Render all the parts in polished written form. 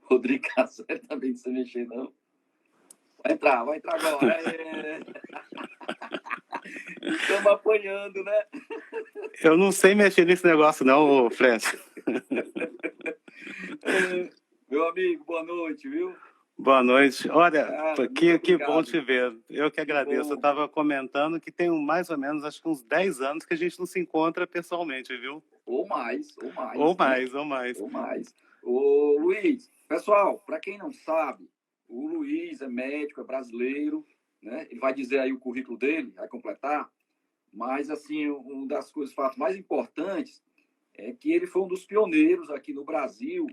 Rodrigo Cassel também não sei mexer, não. Vai entrar agora. Estamos apanhando, né? Eu não sei mexer nesse negócio, não, Francis. Meu amigo, boa noite, viu? Boa noite. Olha, Cara, que bom te ver. Eu que agradeço. bom. Eu estava comentando que tem mais ou menos, acho que uns 10 anos que a gente não se encontra pessoalmente, viu? Ou mais. Ou Né? mais. Ou mais. Ô, Luiz, pessoal, para quem não sabe, o Luiz é médico, é brasileiro, né? Ele vai dizer aí o currículo dele, vai completar, mas, assim, uma das coisas, fatos mais importantes é que ele foi um dos pioneiros aqui no Brasil,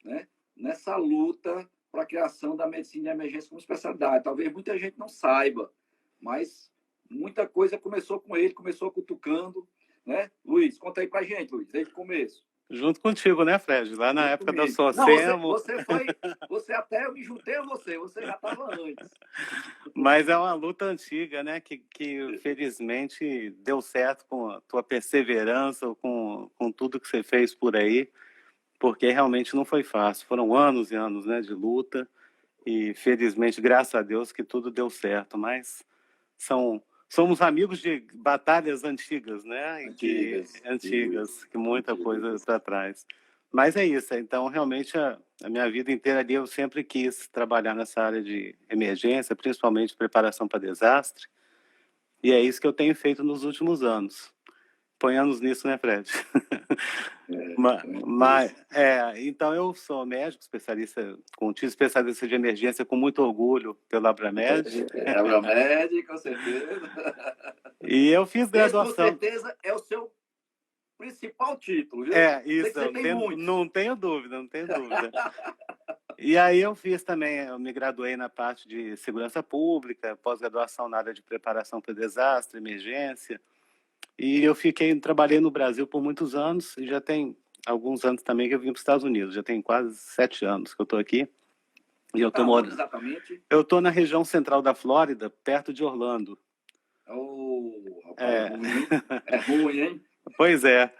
né? Nessa luta para a criação da medicina de emergência como especialidade. Talvez muita gente não saiba, mas muita coisa começou com ele, começou cutucando, né? Luiz, conta aí para a gente, Luiz, desde o começo. Junto contigo, né, Fred? Lá na época da Sociemo. Você até, eu me juntei a você já estava antes. Mas é uma luta antiga, né, que felizmente deu certo com a tua perseverança, com tudo que você fez por aí, porque realmente não foi fácil. Foram anos e anos, né, de luta, e felizmente, graças a Deus, que tudo deu certo. Mas somos amigos de batalhas antigas, né? Antigas, que muita coisa para trás. Mas é isso. Então, realmente, a minha vida inteira ali eu sempre quis trabalhar nessa área de emergência, principalmente preparação para desastre. E é isso que eu tenho feito nos últimos anos. Põe anos nisso, né, Fred? Então eu sou médico, especialista, especialista de emergência com muito orgulho pela Abramed. Abramed, com certeza. E eu fiz graduação. Esse, com certeza é o seu principal título, viu? Isso, não tenho dúvida. E aí eu fiz também, eu me graduei na parte de segurança pública, pós-graduação na área de preparação para desastre, emergência. E eu trabalhei no Brasil por muitos anos, e já tem alguns anos também que eu vim para os Estados Unidos, já tem quase 7 anos que eu estou aqui. E eu estou morando. Exatamente? Eu estou na região central da Flórida, perto de Orlando. É ruim, hein? Pois é.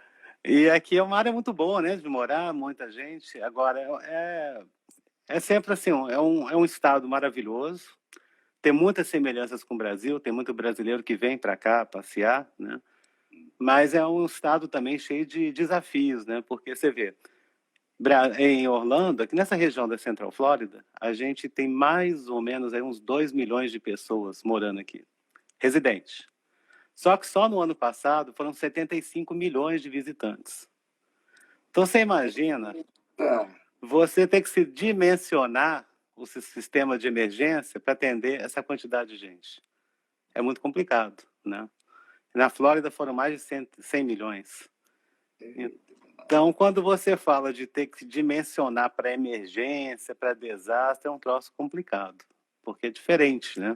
E aqui é uma área muito boa, né, de morar, muita gente. Agora, é sempre assim, é um estado maravilhoso, tem muitas semelhanças com o Brasil, tem muito brasileiro que vem para cá passear, né? Mas é um estado também cheio de desafios, né? Porque você vê, em Orlando, aqui nessa região da Central Flórida, a gente tem mais ou menos aí uns 2 milhões de pessoas morando aqui, residentes. Só que só no ano passado foram 75 milhões de visitantes. Então você imagina, você tem que se dimensionar o sistema de emergência para atender essa quantidade de gente. É muito complicado, né? Na Flórida foram mais de 100 milhões. Então, quando você fala de ter que dimensionar para emergência, para desastre, é um troço complicado, porque é diferente, né?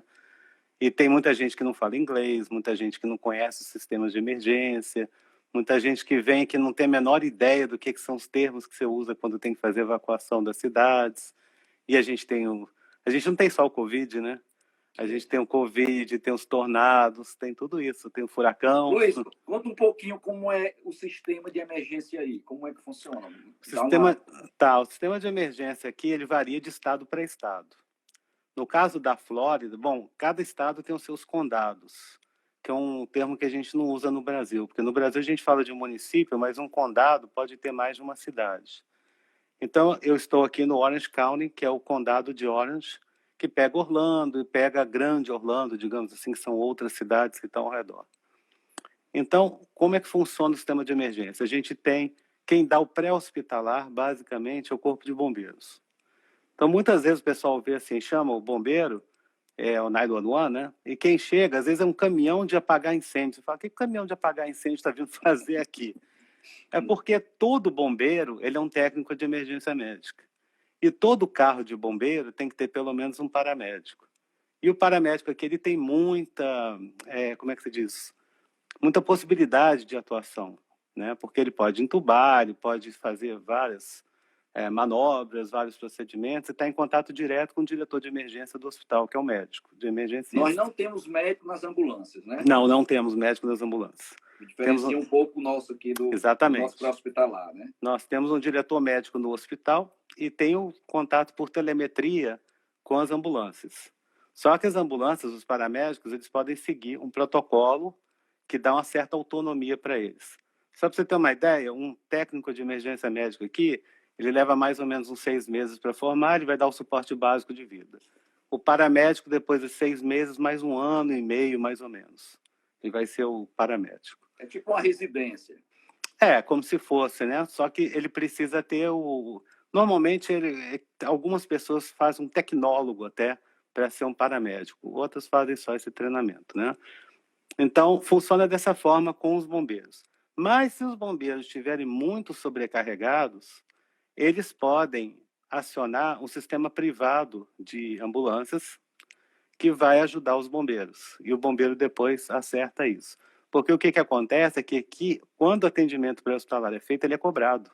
E tem muita gente que não fala inglês, muita gente que não conhece os sistemas de emergência, muita gente que vem que não tem a menor ideia do que são os termos que você usa quando tem que fazer evacuação das cidades. E a gente não tem só o Covid, né? A gente tem o Covid, tem os tornados, tem tudo isso, tem o furacão. Luiz, conta um pouquinho como é o sistema de emergência aí, como é que funciona? O sistema de emergência aqui, ele varia de estado para estado. No caso da Flórida, cada estado tem os seus condados, que é um termo que a gente não usa no Brasil, porque no Brasil a gente fala de município, mas um condado pode ter mais de uma cidade. Então, eu estou aqui no Orange County, que é o condado de Orange, que pega Orlando e pega a grande Orlando, digamos assim, que são outras cidades que estão ao redor. Então, como é que funciona o sistema de emergência? A gente tem, quem dá o pré-hospitalar, basicamente, é o Corpo de Bombeiros. Então, muitas vezes o pessoal vê assim, chama o bombeiro, o 911, né? E quem chega, às vezes é um caminhão de apagar incêndio. Você fala, o que caminhão de apagar incêndio está vindo fazer aqui? É porque todo bombeiro, ele é um técnico de emergência médica. E todo carro de bombeiro tem que ter pelo menos um paramédico. E o paramédico aqui, ele tem muita, como é que se diz? Muita possibilidade de atuação, né? Porque ele pode entubar, ele pode fazer várias manobras, vários procedimentos, e está em contato direto com o diretor de emergência do hospital, que é o médico de emergência. Nós não temos médico nas ambulâncias, né? Não temos médico nas ambulâncias. Que diferencia um pouco o nosso aqui do nosso pré-hospitalar, né? Nós temos um diretor médico no hospital e tem o contato por telemetria com as ambulâncias. Só que as ambulâncias, os paramédicos, eles podem seguir um protocolo que dá uma certa autonomia para eles. Só para você ter uma ideia, um técnico de emergência médica aqui, ele leva mais ou menos uns 6 meses para formar, ele vai dar o suporte básico de vida. O paramédico, depois de 6 meses, mais 1 ano e meio, mais ou menos. Ele vai ser o paramédico. É tipo uma residência. É, como se fosse, né? Só que ele precisa ter o... Normalmente, algumas pessoas fazem um tecnólogo até para ser um paramédico. Outras fazem só esse treinamento, né? Então, funciona dessa forma com os bombeiros. Mas se os bombeiros estiverem muito sobrecarregados, eles podem acionar um sistema privado de ambulâncias que vai ajudar os bombeiros. E o bombeiro depois acerta isso. Porque o que acontece é que aqui, quando o atendimento pré-hospitalar é feito, ele é cobrado.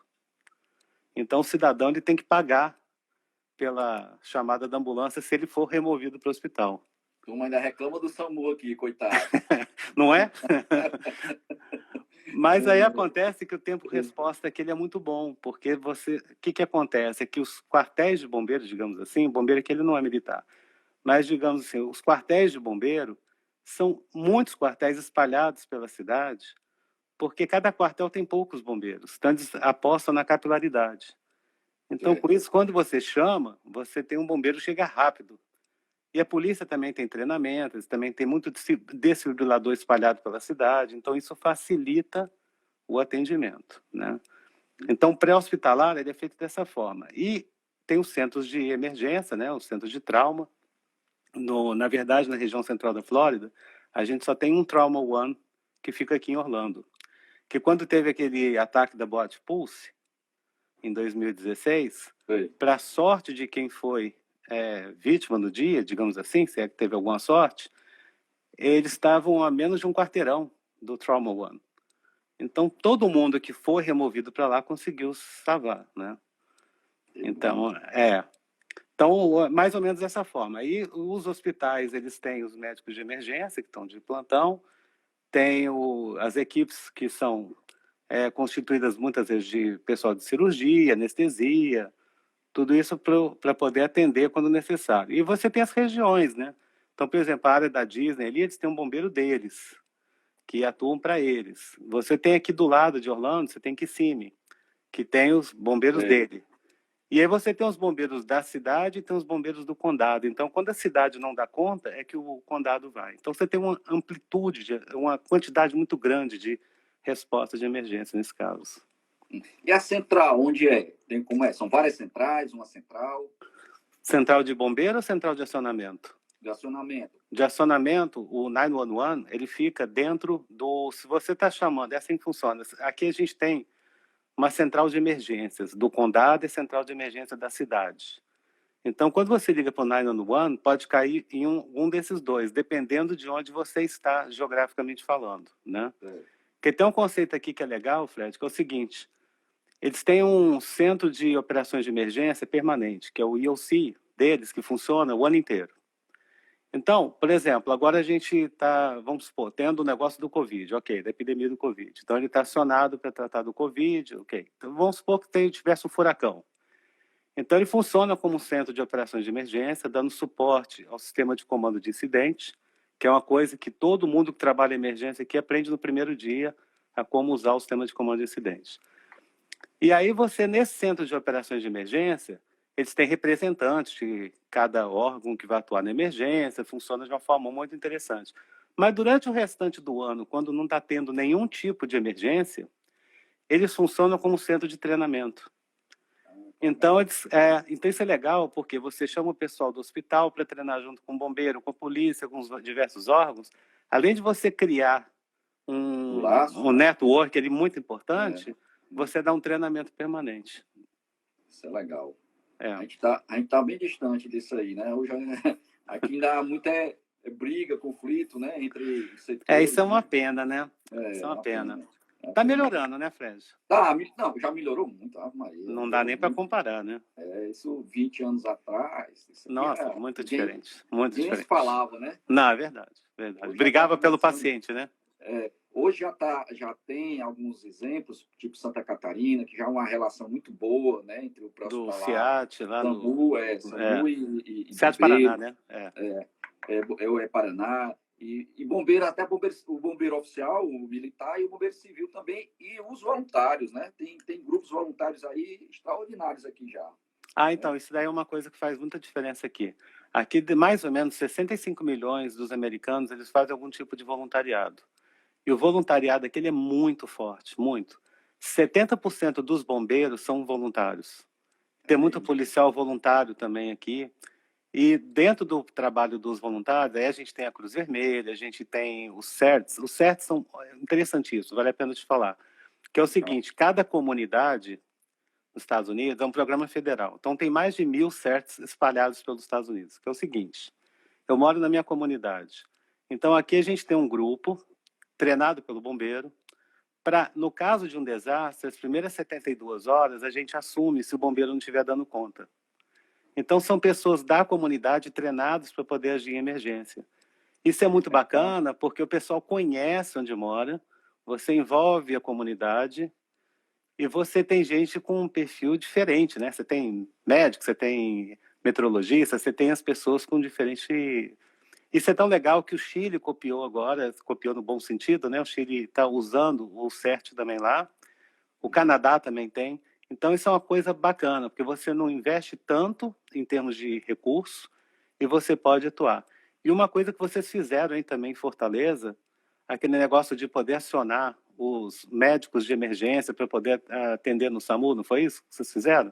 Então, o cidadão ele tem que pagar pela chamada da ambulância se ele for removido para o hospital. A turma ainda reclama do SAMU aqui, coitado. Não é? Mas aí acontece que o tempo-resposta aqui ele é muito bom, porque você... O que acontece? É que os quartéis de bombeiros, digamos assim, o bombeiro aqui ele não é militar, mas, digamos assim, os quartéis de bombeiro são muitos quartéis espalhados pela cidade, porque cada quartel tem poucos bombeiros, então eles apostam na capilaridade. Então, com isso, quando você chama, você tem um bombeiro que chega rápido. E a polícia também tem treinamento, eles também tem muito desfibrilador espalhado pela cidade, então isso facilita o atendimento, né? Então, o pré-hospitalar ele é feito dessa forma. E tem os centros de emergência, né? Os centros de trauma. Na verdade, na região central da Flórida, a gente só tem um Trauma One que fica aqui em Orlando. Que quando teve aquele ataque da Boate Pulse, em 2016, para sorte de quem foi vítima no dia, digamos assim, se é que teve alguma sorte, eles estavam a menos de um quarteirão do Trauma One. Então, todo mundo que foi removido para lá conseguiu salvar, né? Então, Então, mais ou menos dessa forma. Aí, os hospitais, eles têm os médicos de emergência, que estão de plantão, tem as equipes que são constituídas muitas vezes de pessoal de cirurgia, anestesia, tudo isso para poder atender quando necessário. E você tem as regiões, né? Então, por exemplo, a área da Disney, ali eles têm um bombeiro deles, que atuam para eles. Você tem aqui do lado de Orlando, você tem Kissimmee, que tem os bombeiros dele. E aí você tem os bombeiros da cidade e tem os bombeiros do condado. Então, quando a cidade não dá conta, é que o condado vai. Então, você tem uma amplitude, uma quantidade muito grande de respostas de emergência nesse caso. E a central, onde é? Tem como é? São várias centrais, uma central? Central de bombeiro ou central de acionamento? De acionamento. De acionamento, o 911, ele fica dentro do... Se você está chamando, é assim que funciona. Aqui a gente tem uma central de emergências do condado e central de emergência da cidade. Então, quando você liga para o 911, pode cair em um desses dois, dependendo de onde você está geograficamente falando, né? Porque tem um conceito aqui que é legal, Fred, que é o seguinte: eles têm um centro de operações de emergência permanente, que é o EOC deles, que funciona o ano inteiro. Então, por exemplo, agora a gente está, vamos supor, tendo o negócio do Covid, ok, da epidemia do Covid. Então, ele está acionado para tratar do Covid, ok. Então, vamos supor que tivesse um furacão. Então, ele funciona como um centro de operações de emergência, dando suporte ao sistema de comando de incidente, que é uma coisa que todo mundo que trabalha em emergência aqui aprende no primeiro dia, a como usar o sistema de comando de incidentes. E aí você, nesse centro de operações de emergência, eles têm representantes de cada órgão que vai atuar na emergência, funciona de uma forma muito interessante. Mas durante o restante do ano, quando não está tendo nenhum tipo de emergência, eles funcionam como centro de treinamento. Então, então isso é legal, porque você chama o pessoal do hospital para treinar junto com o bombeiro, com a polícia, com os diversos órgãos. Além de você criar um network ali muito importante, você dá um treinamento permanente. Isso é legal. A gente tá bem distante disso aí, né? Hoje, aqui ainda há muita briga, conflito, né? Entre os setores. Isso é uma pena, né? Isso é uma pena. Tá melhorando, né, Fred? Não, já melhorou muito. Maria, não dá nem para comparar, né? Isso 20 anos atrás. Nossa, muito diferente. Muito ninguém diferente. se falava, né? Não, é verdade. Verdade. Brigava pelo paciente, né? Hoje já tem alguns exemplos, tipo Santa Catarina, que já é uma relação muito boa, né, entre o próximo Do lá, SEAT, lá SAMU, SAMU e SEAT bombeiro, Paraná, né? Paraná, e bombeiro, até o bombeiro oficial, o militar e o bombeiro civil também, e os voluntários, né? Tem grupos voluntários aí extraordinários aqui já. Então, isso daí é uma coisa que faz muita diferença aqui. Aqui, de mais ou menos 65 milhões dos americanos, eles fazem algum tipo de voluntariado. E o voluntariado aqui ele é muito forte, muito. 70% dos bombeiros são voluntários. Tem muito policial voluntário também aqui. E dentro do trabalho dos voluntários, aí a gente tem a Cruz Vermelha, a gente tem os CERTs. Os CERTs são interessantíssimos, vale a pena te falar. Que é o seguinte, cada comunidade nos Estados Unidos é um programa federal. Então tem mais de 1.000 CERTs espalhados pelos Estados Unidos. Que é o seguinte, eu moro na minha comunidade. Então aqui a gente tem um grupo treinado pelo bombeiro, para, no caso de um desastre, as primeiras 72 horas, a gente assume se o bombeiro não estiver dando conta. Então, são pessoas da comunidade treinadas para poder agir em emergência. Isso é muito bacana, porque o pessoal conhece onde mora, você envolve a comunidade e você tem gente com um perfil diferente, né? Você tem médico, você tem meteorologista, você tem as pessoas com diferente. Isso é tão legal que o Chile copiou agora, copiou no bom sentido, né? O Chile está usando o CERT também lá, o Canadá também tem. Então, isso é uma coisa bacana, porque você não investe tanto em termos de recurso e você pode atuar. E uma coisa que vocês fizeram aí também em Fortaleza, aquele negócio de poder acionar os médicos de emergência para poder atender no SAMU, não foi isso que vocês fizeram?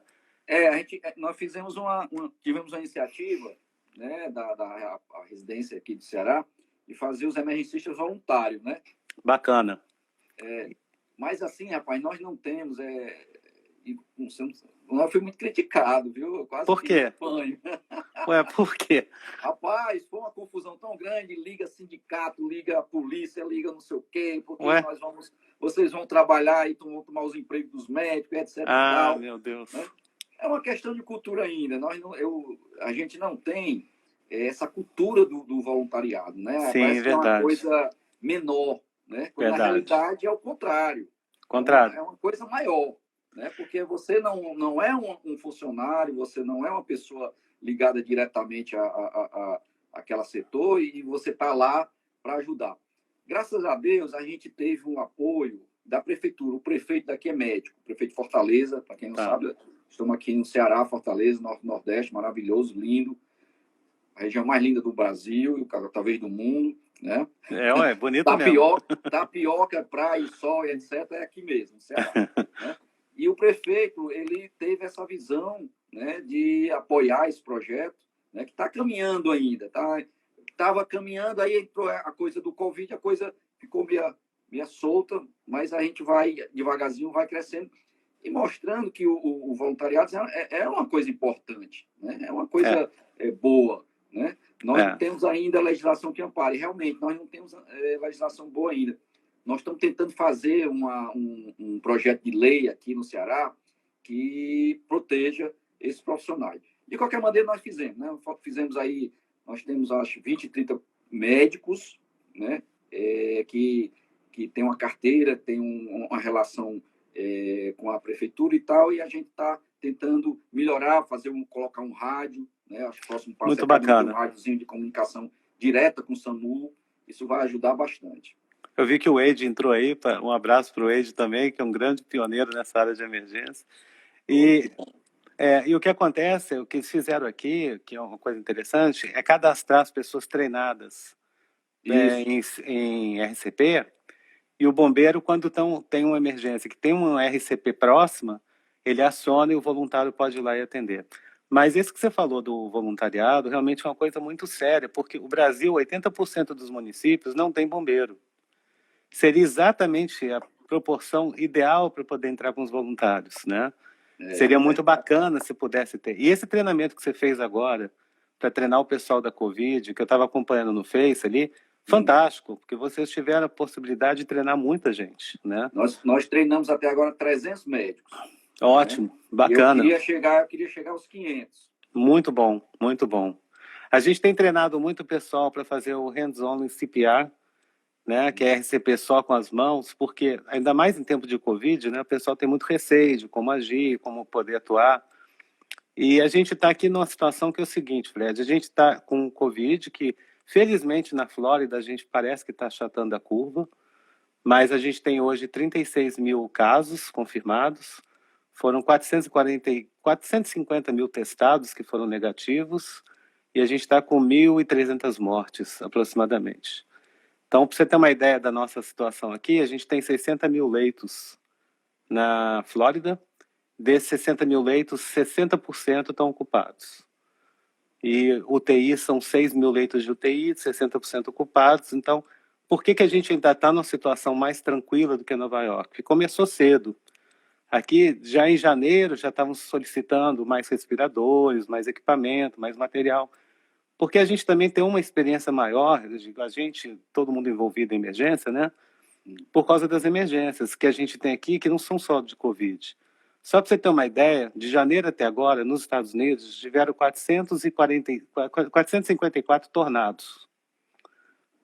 Nós tivemos uma iniciativa, né, da residência aqui de Ceará, de fazer os emergencistas voluntários, né? Bacana. Mas assim, rapaz, nós não temos... Nós fui muito criticado, viu? Quase por quê? Ué, por quê? Rapaz, foi uma confusão tão grande, liga sindicato, liga polícia, liga não sei o quê, porque vocês vão trabalhar e vão tomar os empregos dos médicos, etc. Tal, meu Deus. Né? É uma questão de cultura ainda. A gente não tem essa cultura do voluntariado, né? Sim, parece que é uma coisa menor, né? Quando na realidade é o contrário. É uma coisa maior. Né? Porque você não é um funcionário, você não é uma pessoa ligada diretamente àquela setor e você está lá para ajudar. Graças a Deus, a gente teve um apoio da prefeitura. O prefeito daqui é médico, o prefeito de Fortaleza, para quem não sabe, estamos aqui no Ceará, Fortaleza, Nordeste, maravilhoso, lindo, a região mais linda do Brasil e talvez do mundo. Né? É bonito mesmo. Tapioca, praia, sol, etc., é aqui mesmo, no Ceará. Né? E o prefeito, ele teve essa visão, né, de apoiar esse projeto, né, que está caminhando ainda. Estava caminhando, aí entrou a coisa do Covid, a coisa ficou meio solta, mas a gente vai, devagarzinho, vai crescendo e mostrando que o voluntariado é uma coisa importante, né? É uma coisa boa. Né? Nós não temos ainda legislação que ampare. Realmente, nós não temos legislação boa ainda. Nós estamos tentando fazer um projeto de lei aqui no Ceará que proteja esses profissionais. De qualquer maneira, nós fizemos. Né? Nós temos, acho, 20, 30 médicos, né? Que tem uma carteira, tem uma relação com a prefeitura e tal, e a gente está tentando melhorar, colocar um rádio. Né? Acho que o próximo passo muito bacana. Um rádiozinho de comunicação direta com o SAMU. Isso vai ajudar bastante. Eu vi que o Wade entrou aí, um abraço para o Wade também, que é um grande pioneiro nessa área de emergência. E o que acontece, o que eles fizeram aqui, que é uma coisa interessante, é cadastrar as pessoas treinadas em RCP, e o bombeiro, quando tem uma emergência, que tem uma RCP próxima, ele aciona e o voluntário pode ir lá e atender. Mas isso que você falou do voluntariado, realmente é uma coisa muito séria, porque o Brasil, 80% dos municípios não tem bombeiro. Seria exatamente a proporção ideal para poder entrar com os voluntários, né? Seria muito bacana se pudesse ter. E esse treinamento que você fez agora, para treinar o pessoal da Covid, que eu estava acompanhando no Face ali, fantástico, porque vocês tiveram a possibilidade de treinar muita gente, né? Nós treinamos até agora 300 médicos. Ótimo, né? Bacana. Eu queria chegar aos 500. Muito bom, muito bom. A gente tem treinado muito o pessoal para fazer o hands-on em CPR, né, que é RCP só com as mãos, porque ainda mais em tempo de Covid, né, o pessoal tem muito receio de como agir, como poder atuar. E a gente está aqui numa situação que é o seguinte, Fred, a gente está com o Covid, que felizmente na Flórida a gente parece que está achatando a curva, mas a gente tem hoje 36 mil casos confirmados, foram 450 mil testados que foram negativos, e a gente está com 1.300 mortes, aproximadamente. Então, para você ter uma ideia da nossa situação aqui, a gente tem 60 mil leitos na Flórida. Desses 60 mil leitos, 60% estão ocupados. E UTI são 6 mil leitos de UTI, 60% ocupados. Então, por que a gente ainda está numa situação mais tranquila do que Nova York? Porque começou cedo. Aqui, já em janeiro, já estavam solicitando mais respiradores, mais equipamento, mais material. Porque a gente também tem uma experiência maior, a gente, todo mundo envolvido em emergência, né? Por causa das emergências que a gente tem aqui, que não são só de Covid. Só para você ter uma ideia, de janeiro até agora, nos Estados Unidos, tiveram 454 tornados.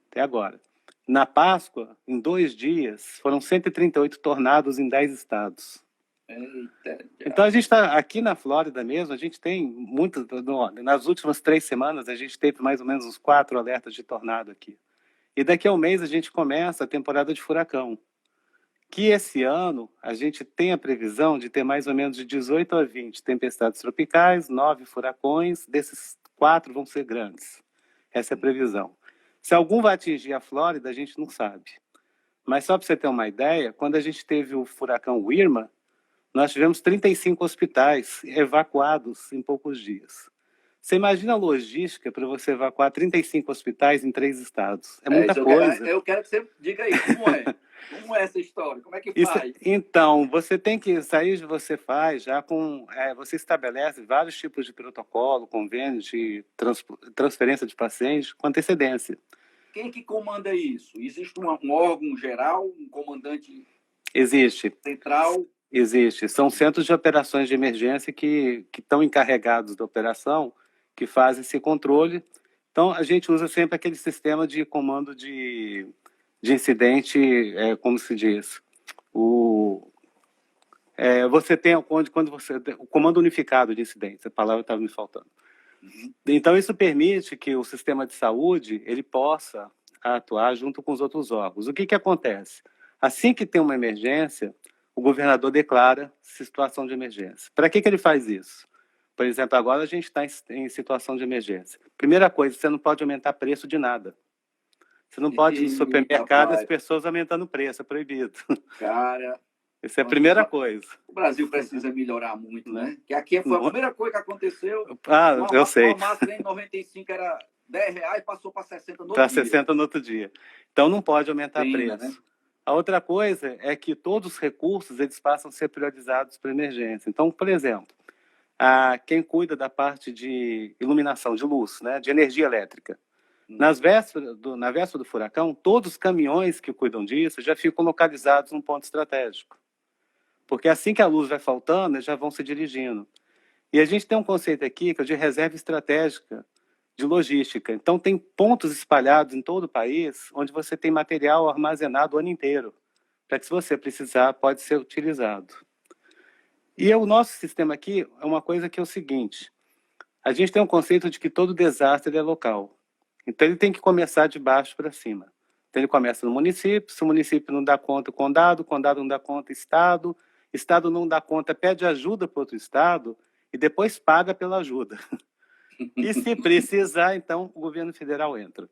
Até agora. Na Páscoa, em 2 dias, foram 138 tornados em 10 estados. Eita, então a gente está aqui na Flórida mesmo, a gente tem muitas, nas últimas 3 semanas a gente teve mais ou menos uns 4 alertas de tornado aqui. E daqui a um mês a gente começa a temporada de furacão, que esse ano a gente tem a previsão de ter mais ou menos de 18 a 20 tempestades tropicais, 9 furacões, desses 4 vão ser grandes. Essa é a previsão. Se algum vai atingir a Flórida, a gente não sabe. Mas só para você ter uma ideia, quando a gente teve o furacão Irma, nós tivemos 35 hospitais evacuados em poucos dias. Você imagina a logística para você evacuar 35 hospitais em 3 estados. É muita coisa. Eu quero que você diga aí, como é? Como é essa história? Como é que faz? Então, você tem que sair de você faz já com... você estabelece vários tipos de protocolo, convênios de transferência de pacientes com antecedência. Quem que comanda isso? Existe um órgão geral, um comandante Existe. Central? Existe. São centros de operações de emergência que estão encarregados da operação, que fazem esse controle. Então, a gente usa sempre aquele sistema de comando de incidente, como se diz, você tem quando você o comando unificado de incidentes, a palavra estava me faltando. Então isso permite que o sistema de saúde ele possa atuar junto com os outros órgãos. O que acontece? Assim que tem uma emergência, o governador declara situação de emergência. Para que ele faz isso? Por exemplo, agora a gente está em situação de emergência. Primeira coisa, você não pode aumentar preço de nada. Você não pode ir no supermercado as pessoas aumentando o preço, é proibido. Cara, essa é a primeira coisa. O Brasil precisa melhorar muito, né? Que aqui foi a primeira coisa que aconteceu. Eu sei. Uma máscara em 95 era R$10, passou para 60 no outro dia. Para 60 no outro dia. Então não pode aumentar preço. Né? A outra coisa é que todos os recursos eles passam a ser priorizados para emergência. Então, por exemplo, quem cuida da parte de iluminação, de luz, né, de energia elétrica, na véspera do furacão, todos os caminhões que cuidam disso já ficam localizados num ponto estratégico. Porque assim que a luz vai faltando, eles já vão se dirigindo. E a gente tem um conceito aqui que é de reserva estratégica de logística. Então, tem pontos espalhados em todo o país onde você tem material armazenado o ano inteiro, para que, se você precisar, pode ser utilizado. E o nosso sistema aqui é uma coisa que é o seguinte, a gente tem um conceito de que todo desastre é local. Então, ele tem que começar de baixo para cima. Então, ele começa no município, se o município não dá conta, o condado não dá conta, estado não dá conta, pede ajuda para outro estado e depois paga pela ajuda. E se precisar, então, o governo federal entra.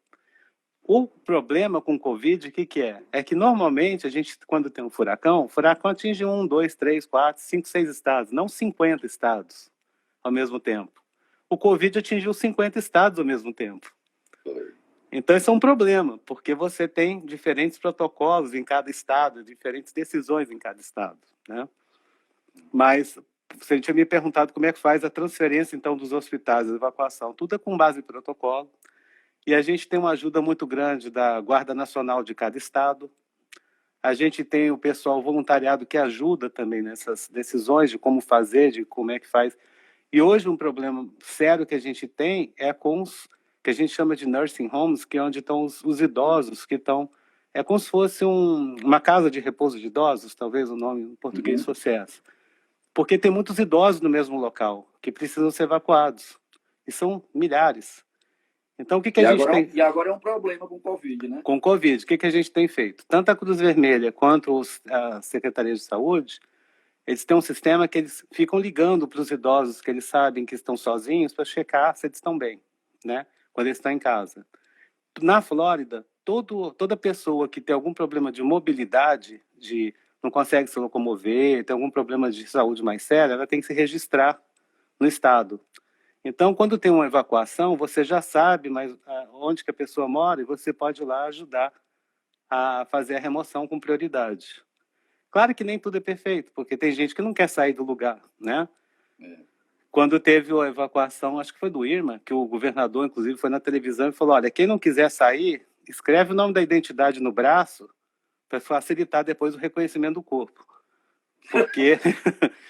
O problema com o Covid, o que é? É que, normalmente, a gente, quando tem um furacão, o furacão atinge 1, 2, 3, 4, 5, 6 estados, não 50 estados ao mesmo tempo. O Covid atingiu 50 estados ao mesmo tempo. Então, isso é um problema, porque você tem diferentes protocolos em cada estado, diferentes decisões em cada estado, né? Mas você tinha me perguntado como é que faz a transferência, então, dos hospitais, a evacuação. Tudo é com base em protocolo. E a gente tem uma ajuda muito grande da Guarda Nacional de cada estado. A gente tem o pessoal voluntariado que ajuda também nessas decisões de como fazer, de como é que faz. E hoje um problema sério que a gente tem é com os que a gente chama de nursing homes, que é onde estão os idosos que estão é como se fosse uma casa de repouso de idosos, talvez o nome em português fosse essa. Porque tem muitos idosos no mesmo local, que precisam ser evacuados. E são milhares. Então, o que a gente tem... E agora é um problema com o Covid, né? Com o Covid, o que a gente tem feito? Tanto a Cruz Vermelha quanto a Secretaria de Saúde, eles têm um sistema que eles ficam ligando para os idosos que eles sabem que estão sozinhos para checar se eles estão bem, né? Quando eles estão em casa. Na Flórida, toda pessoa que tem algum problema de mobilidade, não consegue se locomover, tem algum problema de saúde mais sério, ela tem que se registrar no estado. Então, quando tem uma evacuação, você já sabe onde que a pessoa mora e você pode ir lá ajudar a fazer a remoção com prioridade. Claro que nem tudo é perfeito, porque tem gente que não quer sair do lugar, né? Quando teve a evacuação, acho que foi do Irma, que o governador, inclusive, foi na televisão e falou, olha, quem não quiser sair, escreve o nome da identidade no braço para facilitar depois o reconhecimento do corpo. Porque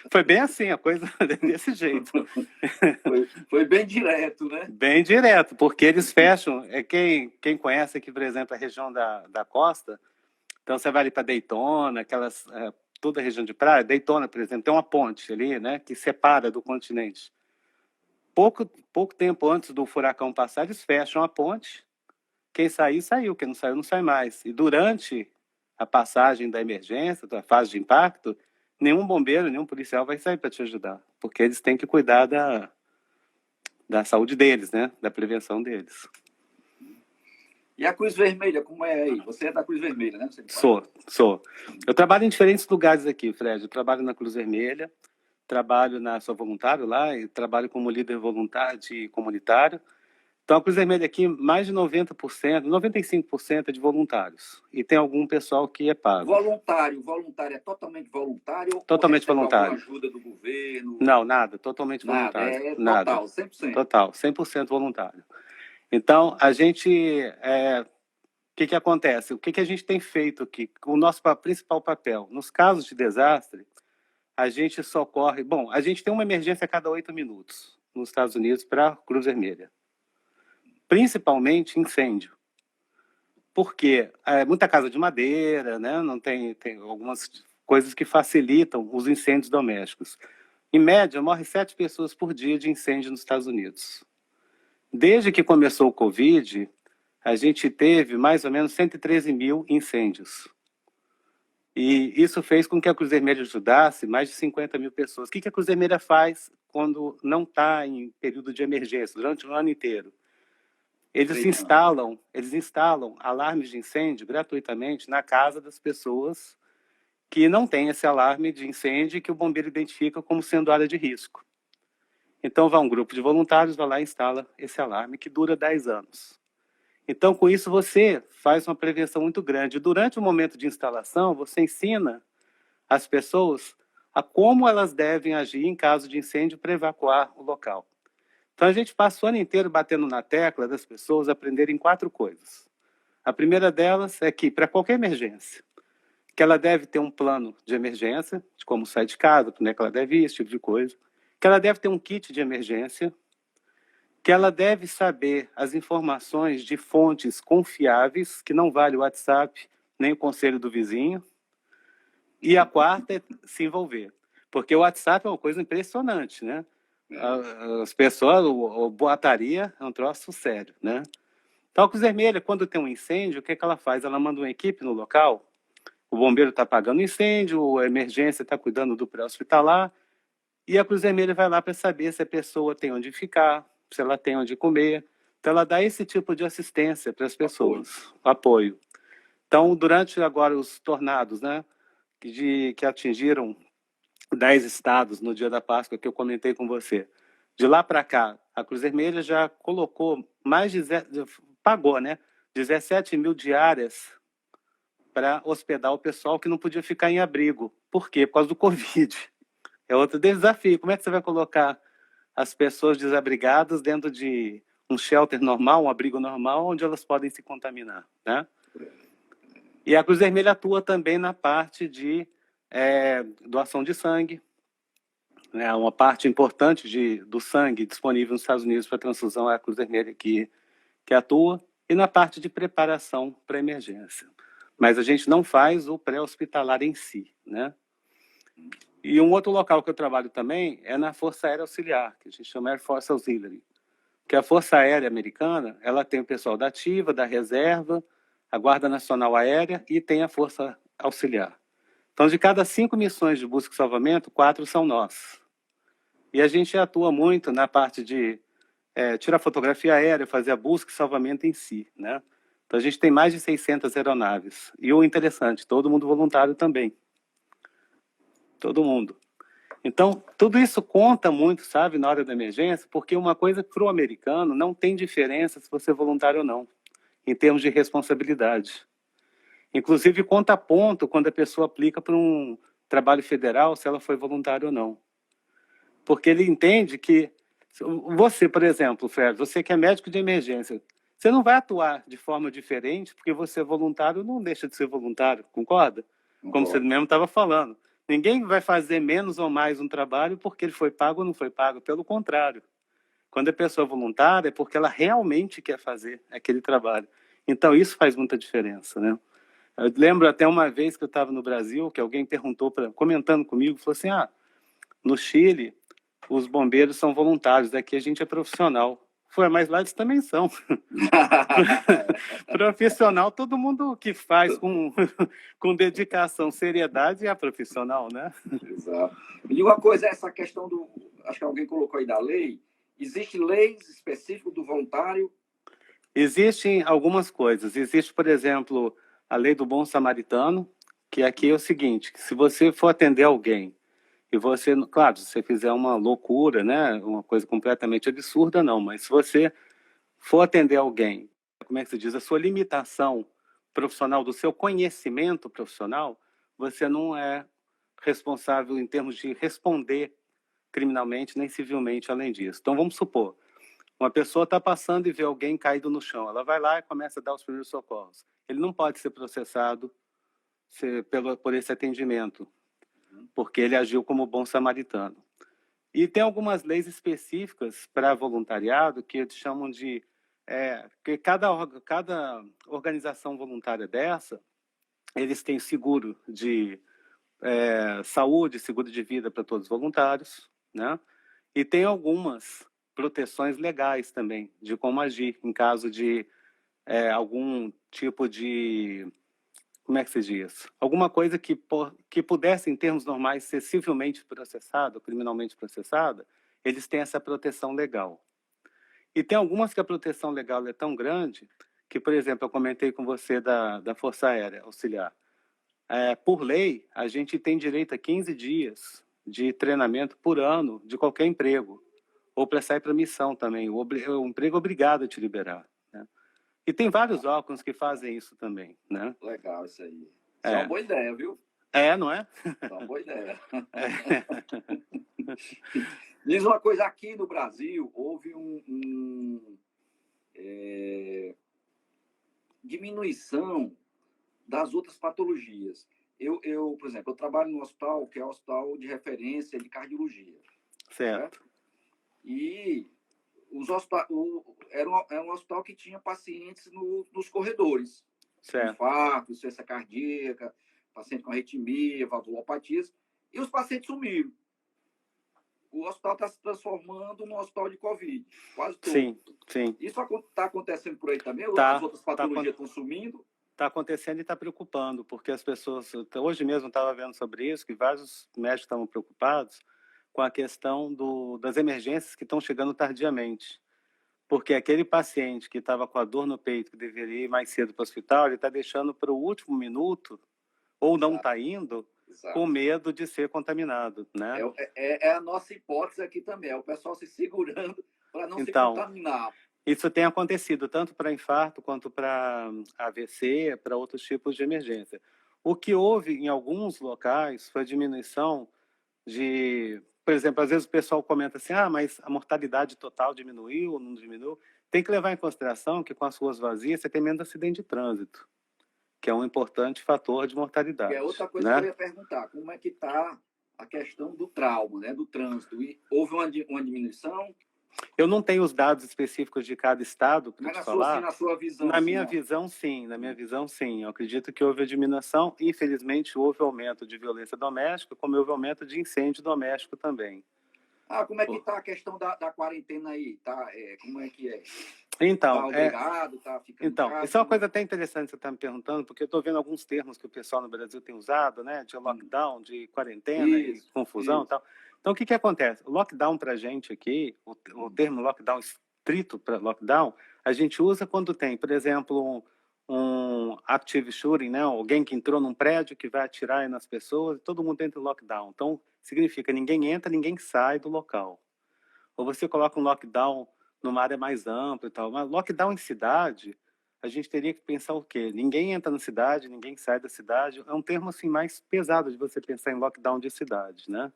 foi bem assim, a coisa desse jeito. Foi bem direto, né? Bem direto, porque eles fecham. Quem conhece aqui, por exemplo, a região da costa, então você vai ali para Daytona, toda a região de praia, Daytona, por exemplo, tem uma ponte ali, né, que separa do continente. Pouco tempo antes do furacão passar, eles fecham a ponte. Quem sair, saiu. Quem não saiu, não sai mais. E durante a passagem da emergência, da fase de impacto, nenhum bombeiro, nenhum policial vai sair para te ajudar, porque eles têm que cuidar da saúde deles, né? Da prevenção deles. E a Cruz Vermelha, como é aí? Você é da Cruz Vermelha, né? Sou. Eu trabalho em diferentes lugares aqui, Fred. Eu trabalho na Cruz Vermelha, sou voluntário lá e trabalho como líder voluntário e comunitário. Então, a Cruz Vermelha aqui, mais de 90%, 95% é de voluntários. E tem algum pessoal que é pago. Voluntário é totalmente voluntário? Totalmente voluntário. Alguma ajuda do governo? Não, nada, totalmente voluntário. Nada, total, 100%. Total, 100% voluntário. Então, a gente... o que acontece? O que a gente tem feito aqui? O nosso principal papel. Nos casos de desastre, a gente socorre... Bom, a gente tem uma emergência a cada 8 minutos nos Estados Unidos para a Cruz Vermelha. Principalmente incêndio. Porque muita casa de madeira, né? Não tem algumas coisas que facilitam os incêndios domésticos. Em média, morrem 7 pessoas por dia de incêndio nos Estados Unidos. Desde que começou o Covid, a gente teve mais ou menos 113 mil incêndios. E isso fez com que a Cruz Vermelha ajudasse mais de 50 mil pessoas. O que a Cruz Vermelha faz quando não está em período de emergência, durante o ano inteiro? Eles instalam alarmes de incêndio gratuitamente na casa das pessoas que não têm esse alarme de incêndio e que o bombeiro identifica como sendo área de risco. Então, vai um grupo de voluntários, vai lá e instala esse alarme, que dura 10 anos. Então, com isso, você faz uma prevenção muito grande. Durante o momento de instalação, você ensina as pessoas a como elas devem agir em caso de incêndio para evacuar o local. Então, a gente passa o ano inteiro batendo na tecla das pessoas aprenderem 4 coisas. A primeira delas é que, para qualquer emergência, que ela deve ter um plano de emergência, de como sair de casa, para onde é que ela deve ir, esse tipo de coisa. Que ela deve ter um kit de emergência, que ela deve saber as informações de fontes confiáveis, que não vale o WhatsApp, nem o conselho do vizinho. E a quarta é se envolver. Porque o WhatsApp é uma coisa impressionante, né? As pessoas, a boataria é um troço sério, né? Então, a Cruz Vermelha, quando tem um incêndio, o que ela faz? Ela manda uma equipe no local, o bombeiro está apagando o incêndio, a emergência está cuidando do pré-hospitalar, e a Cruz Vermelha vai lá para saber se a pessoa tem onde ficar, se ela tem onde comer. Então, ela dá esse tipo de assistência para as pessoas, apoio. Então, durante agora os tornados, né, que atingiram 10 estados no dia da Páscoa, que eu comentei com você, de lá para cá, a Cruz Vermelha já colocou pagou, né, 17 mil diárias para hospedar o pessoal que não podia ficar em abrigo. Por quê? Por causa do Covid. É outro desafio. Como é que você vai colocar as pessoas desabrigadas dentro de um shelter normal, um abrigo normal, onde elas podem se contaminar, né? E a Cruz Vermelha atua também na parte de doação de sangue, né? Uma parte importante do sangue disponível nos Estados Unidos para transfusão é a Cruz Vermelha que atua, e na parte de preparação para emergência. mas a gente não faz o pré-hospitalar em si, né? E um outro local que eu trabalho também é na Força Aérea Auxiliar, que a gente chama Air Force Auxiliary, que a Força Aérea Americana, ela tem o pessoal da ativa, da reserva, a Guarda Nacional Aérea e tem a Força Auxiliar. Então, de cada 5 missões de busca e salvamento, 4 são nós. E a gente atua muito na parte de tirar fotografia aérea, fazer a busca e salvamento em si, né? Então, a gente tem mais de 600 aeronaves. E o interessante, todo mundo voluntário também. Todo mundo. Então, tudo isso conta muito, sabe, na hora da emergência, porque uma coisa para o americano não tem diferença se você é voluntário ou não, em termos de responsabilidade. Inclusive, conta ponto quando a pessoa aplica para um trabalho federal, se ela foi voluntária ou não. Porque ele entende que você, por exemplo, Fred, você que é médico de emergência, você não vai atuar de forma diferente porque você é voluntário, não deixa de ser voluntário, concorda? Como você mesmo estava falando. Ninguém vai fazer menos ou mais um trabalho porque ele foi pago ou não foi pago. Pelo contrário. Quando a pessoa é voluntária é porque ela realmente quer fazer aquele trabalho. Então, isso faz muita diferença, né? Eu lembro até uma vez que eu estava no Brasil, que alguém perguntou, comentando comigo, falou assim, no Chile, os bombeiros são voluntários, daqui a gente é profissional. Foi, mas lá eles também são. Profissional, todo mundo que faz com dedicação, seriedade é profissional, né? Exato. Me diga uma coisa, essa questão do... Acho que alguém colocou aí da lei. Existe leis específicas do voluntário? Existem algumas coisas. Existe, por exemplo, a lei do bom samaritano, que aqui é o seguinte, que se você for atender alguém e você, claro, se você fizer uma loucura, né, uma coisa completamente absurda, não, mas se você for atender alguém, como é que se diz, a sua limitação profissional, do seu conhecimento profissional, você não é responsável em termos de responder criminalmente nem civilmente além disso. Então, vamos supor, uma pessoa está passando e vê alguém caído no chão, ela vai lá e começa a dar os primeiros socorros. Ele não pode ser processado por esse atendimento, porque ele agiu como bom samaritano. E tem algumas leis específicas para voluntariado que eles chamam de... que cada organização voluntária dessa, eles têm seguro de saúde, seguro de vida para todos os voluntários, né? E tem algumas proteções legais também, de como agir em caso de algum tipo de... Como é que se diz? Alguma coisa que pudesse, em termos normais, ser civilmente processada, criminalmente processada, eles têm essa proteção legal. E tem algumas que a proteção legal é tão grande que, por exemplo, eu comentei com você da Força Aérea Auxiliar. Por lei, a gente tem direito a 15 dias de treinamento por ano de qualquer emprego, ou para sair para missão também. O emprego é obrigado a te liberar, né? E tem vários órgãos que fazem isso também, né? Legal, isso aí. Isso é uma boa ideia, viu? Não é? É uma boa ideia. Diz uma coisa, aqui no Brasil houve diminuição das outras patologias. Por exemplo, eu trabalho no hospital, que é o hospital de referência de cardiologia. Certo. E era um hospital que tinha pacientes nos corredores. Certo. Infarto, insuficiência cardíaca, paciente com arritmia, valvulopatias, e os pacientes sumiram. O hospital está se transformando num hospital de Covid, quase todo. Sim, sim. Isso está acontecendo por aí também? As outras patologias estão sumindo? Está acontecendo e está preocupando, porque as pessoas... Hoje mesmo estava vendo sobre isso, que vários médicos estavam preocupados com a questão das emergências que estão chegando tardiamente. Porque aquele paciente que estava com a dor no peito, que deveria ir mais cedo para o hospital, ele está deixando para o último minuto, ou não está indo, com medo de ser contaminado, né? É a nossa hipótese aqui também, é o pessoal se segurando para não se contaminar. Isso tem acontecido tanto para infarto quanto para AVC, para outros tipos de emergência. O que houve em alguns locais foi a diminuição de... Por exemplo, às vezes o pessoal comenta assim, mas a mortalidade total diminuiu ou não diminuiu? Tem que levar em consideração que com as ruas vazias você tem menos acidente de trânsito, que é um importante fator de mortalidade. E é outra coisa, né, que eu ia perguntar, como é que está a questão do trauma, né, do trânsito? E houve uma diminuição? Eu não tenho os dados específicos de cada estado para te falar. Na sua visão. Na minha visão, sim. Na minha visão, sim. Eu acredito que houve a diminuição. Infelizmente, houve aumento de violência doméstica, como houve aumento de incêndio doméstico também. Como é que está a questão da quarentena aí? Como é que é? Então, tá obrigado, tá ficando então casa, isso é uma coisa até interessante que você está me perguntando, porque eu estou vendo alguns termos que o pessoal no Brasil tem usado, né? De lockdown, de quarentena e confusão e tal. Então, o que acontece? O lockdown para a gente aqui, o termo lockdown estrito para lockdown, a gente usa quando tem, por exemplo, um active shooting, né? Alguém que entrou num prédio que vai atirar nas pessoas, todo mundo entra em lockdown. Então, significa ninguém entra, ninguém sai do local. Ou você coloca um lockdown numa área mais ampla e tal. Mas lockdown em cidade, a gente teria que pensar o quê? Ninguém entra na cidade, ninguém sai da cidade. É um termo assim mais pesado de você pensar em lockdown de cidade, né?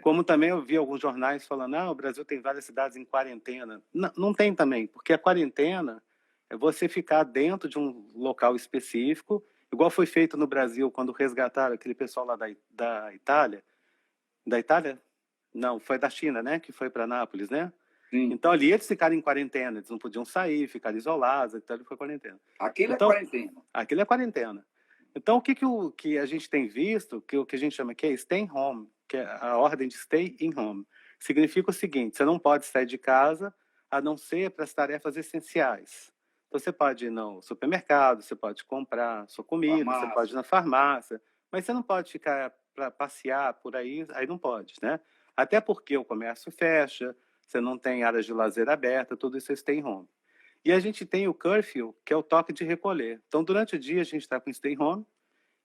Como também eu vi alguns jornais falando, o Brasil tem várias cidades em quarentena. Não, não tem também, porque a quarentena é você ficar dentro de um local específico, igual foi feito no Brasil quando resgataram aquele pessoal lá da Itália. Da Itália? Não, foi da China, né? Que foi para Nápoles, né? Sim. Então ali eles ficaram em quarentena, eles não podiam sair, ficaram isolados, então ele foi quarentena. Aquilo é quarentena. Aquilo é quarentena. Então o que a gente tem visto, que o que a gente chama que é stay home, que é a ordem de stay in home, significa o seguinte: você não pode sair de casa a não ser para as tarefas essenciais. Então você pode ir no supermercado, você pode comprar sua comida, você pode ir na farmácia, mas você não pode ficar para passear por aí não pode, né? Até porque o comércio fecha, você não tem áreas de lazer aberta, tudo isso é stay home. E a gente tem o curfew, que é o toque de recolher. Então, durante o dia, a gente está com stay home,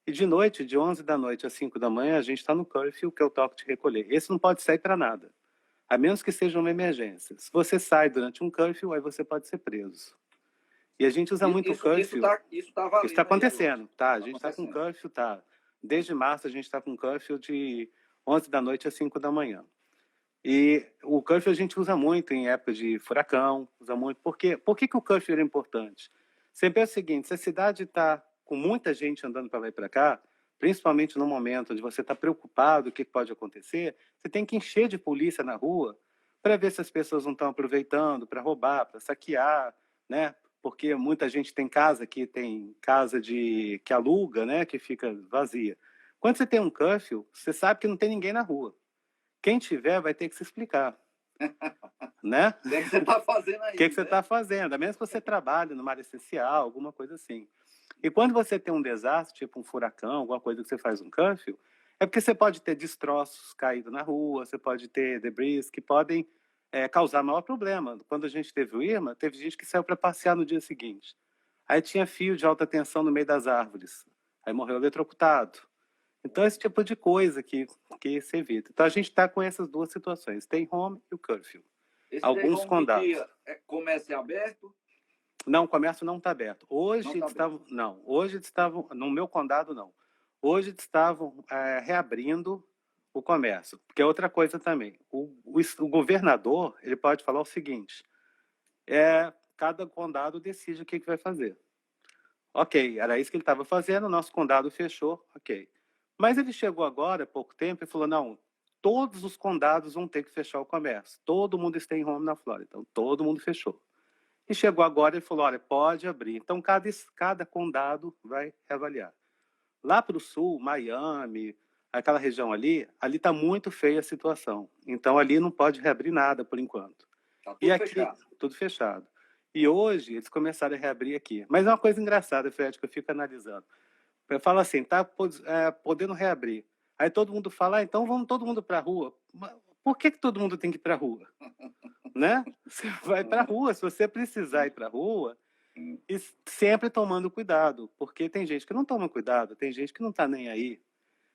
e de noite, de 11 da noite às 5 da manhã, a gente está no curfew, que é o toque de recolher. Esse não pode sair para nada, a menos que seja uma emergência. Se você sai durante um curfew, aí você pode ser preso. E a gente usa muito o curfew. Isso está valendo. Isso está acontecendo, tá? A gente está com curfew, tá? Desde março, a gente está com curfew de 11 da noite às 5 da manhã. E o curfew a gente usa muito em época de furacão, usa muito. Por que o curfew é importante? Você pensa o seguinte: se a cidade está com muita gente andando para lá e para cá, principalmente no momento onde você está preocupado o que pode acontecer, você tem que encher de polícia na rua para ver se as pessoas não estão aproveitando para roubar, para saquear, né? Porque muita gente tem casa que aluga, né? Que fica vazia. Quando você tem um curfew, você sabe que não tem ninguém na rua. Quem tiver vai ter que se explicar. Né? O que você está fazendo aí? O que você está fazendo? A menos que você trabalhe numa área essencial, alguma coisa assim. E quando você tem um desastre, tipo um furacão, alguma coisa que você faz um curfew, é porque você pode ter destroços caídos na rua, você pode ter debris que podem causar maior problema. Quando a gente teve o Irma, teve gente que saiu para passear no dia seguinte. Aí tinha fio de alta tensão no meio das árvores. Aí morreu eletrocutado. Então, esse tipo de coisa que se evita. Então, a gente está com essas duas situações, stay home e o curfew. Alguns condados. Comércio é aberto? Não, o comércio não está aberto. Hoje eles estavam, no meu condado não. Hoje eles estavam reabrindo o comércio, porque é outra coisa também. O governador, ele pode falar o seguinte: cada condado decide o que vai fazer. Ok, era isso que ele estava fazendo, o nosso condado fechou, ok. Mas ele chegou agora, há pouco tempo, e falou, não, todos os condados vão ter que fechar o comércio. Todo mundo está em home na Flórida, então todo mundo fechou. E chegou agora e falou, olha, pode abrir. Então cada condado vai reavaliar. Lá para o sul, Miami, aquela região ali está muito feia a situação. Então ali não pode reabrir nada por enquanto. Tá tudo fechado. Tudo fechado. E hoje eles começaram a reabrir aqui. Mas é uma coisa engraçada, Fred, que eu fico analisando. Eu falo assim, tá podendo reabrir. Aí todo mundo fala, então vamos todo mundo para a rua. Por que todo mundo tem que ir para a rua? Né? Você vai para a rua, se você precisar ir para a rua, e sempre tomando cuidado, porque tem gente que não toma cuidado, tem gente que não está nem aí.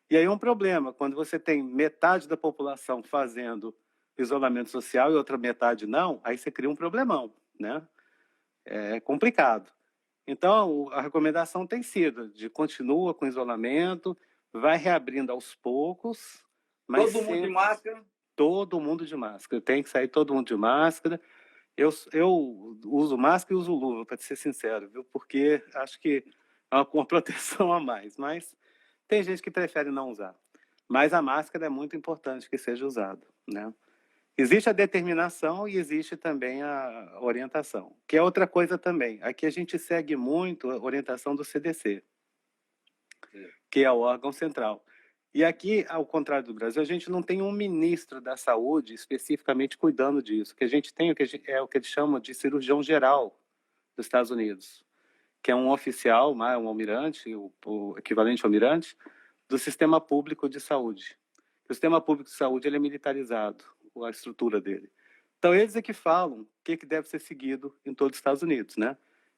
E aí é um problema, quando você tem metade da população fazendo isolamento social e outra metade não, aí você cria um problemão, né? É complicado. Então, a recomendação tem sido de continua com isolamento, vai reabrindo aos poucos. Mas todo mundo de máscara? Todo mundo de máscara. Tem que sair todo mundo de máscara. Eu uso máscara e uso luva, para ser sincero, viu? Porque acho que é uma proteção a mais. Mas tem gente que prefere não usar. Mas a máscara é muito importante que seja usada, né? Existe a determinação e existe também a orientação, que é outra coisa também. Aqui a gente segue muito a orientação do CDC, que é o órgão central. E aqui, ao contrário do Brasil, a gente não tem um ministro da saúde especificamente cuidando disso. O que a gente tem é o que eles chamam de cirurgião geral dos Estados Unidos, que é um oficial, um almirante, o equivalente ao almirante, do sistema público de saúde. O sistema público de saúde ele é militarizado, a estrutura dele. Então, eles é que falam o que deve ser seguido em todos os Estados Unidos, né?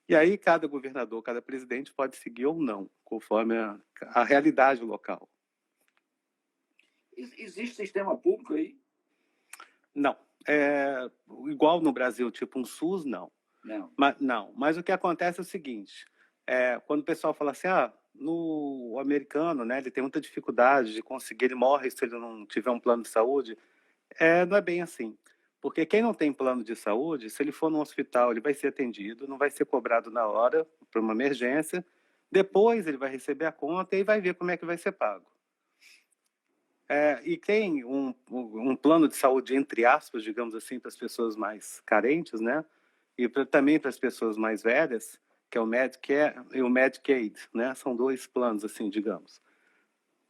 E aí, cada governador, cada presidente pode seguir ou não, conforme a realidade local. Existe sistema público aí? Não. Igual no Brasil, tipo um SUS, não. Mas o que acontece é o seguinte, quando o pessoal fala assim, no americano, né, ele tem muita dificuldade de conseguir, ele morre se ele não tiver um plano de saúde, não é bem assim. Porque quem não tem plano de saúde, se ele for no hospital, ele vai ser atendido, não vai ser cobrado na hora, por uma emergência, depois ele vai receber a conta e vai ver como é que vai ser pago. E tem um plano de saúde, entre aspas, digamos assim, para as pessoas mais carentes, né? E também para as pessoas mais velhas, que é o Medicare e o Medicaid, né? São dois planos, assim, digamos.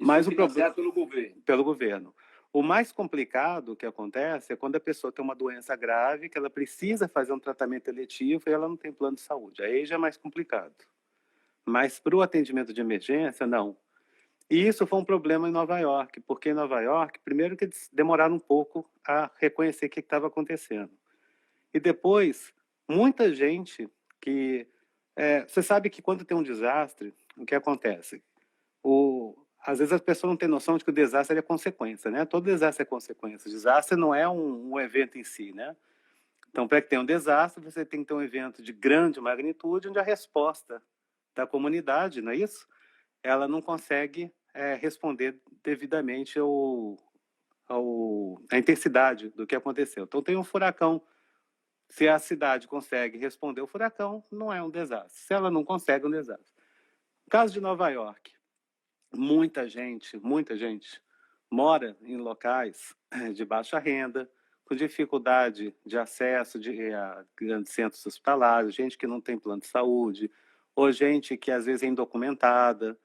Mas o problema pelo governo. Pelo governo. O mais complicado que acontece é quando a pessoa tem uma doença grave, que ela precisa fazer um tratamento eletivo e ela não tem plano de saúde. Aí já é mais complicado. Mas para o atendimento de emergência, não. E isso foi um problema em Nova York, porque em Nova York, primeiro que eles demoraram um pouco a reconhecer o que estava acontecendo. E depois, muita gente que... você sabe que quando tem um desastre, o que acontece? Às vezes as pessoas não têm noção de que o desastre é consequência, né? Todo desastre é consequência. O desastre não é um evento em si, né? Então, para que tenha um desastre, você tem que ter um evento de grande magnitude, onde a resposta da comunidade, não é isso? Ela não consegue responder devidamente à intensidade do que aconteceu. Então, tem um furacão. Se a cidade consegue responder o furacão, não é um desastre. Se ela não consegue, é um desastre. No caso de Nova York, muita gente mora em locais de baixa renda, com dificuldade de acesso a grandes centros hospitalares, gente que não tem plano de saúde, ou gente que às vezes é indocumentada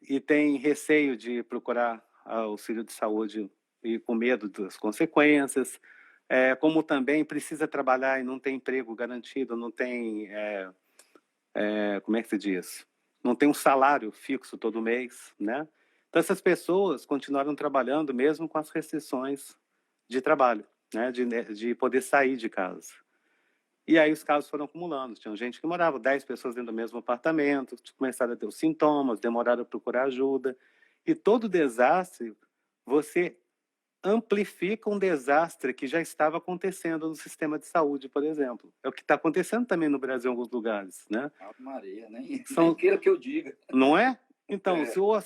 e tem receio de procurar auxílio de saúde e com medo das consequências, como também precisa trabalhar e não tem emprego garantido, não tem, como é que se diz? Não tem um salário fixo todo mês, né? Então, essas pessoas continuaram trabalhando mesmo com as restrições de trabalho, né? De poder sair de casa. E aí os casos foram acumulando. Tinha gente que morava 10 pessoas dentro do mesmo apartamento, começaram a ter os sintomas, demoraram a procurar ajuda. E todo desastre, você amplifica um desastre que já estava acontecendo no sistema de saúde, por exemplo. É o que está acontecendo também no Brasil em alguns lugares, né? Ave Maria, nem queira que eu diga. Não é? Então,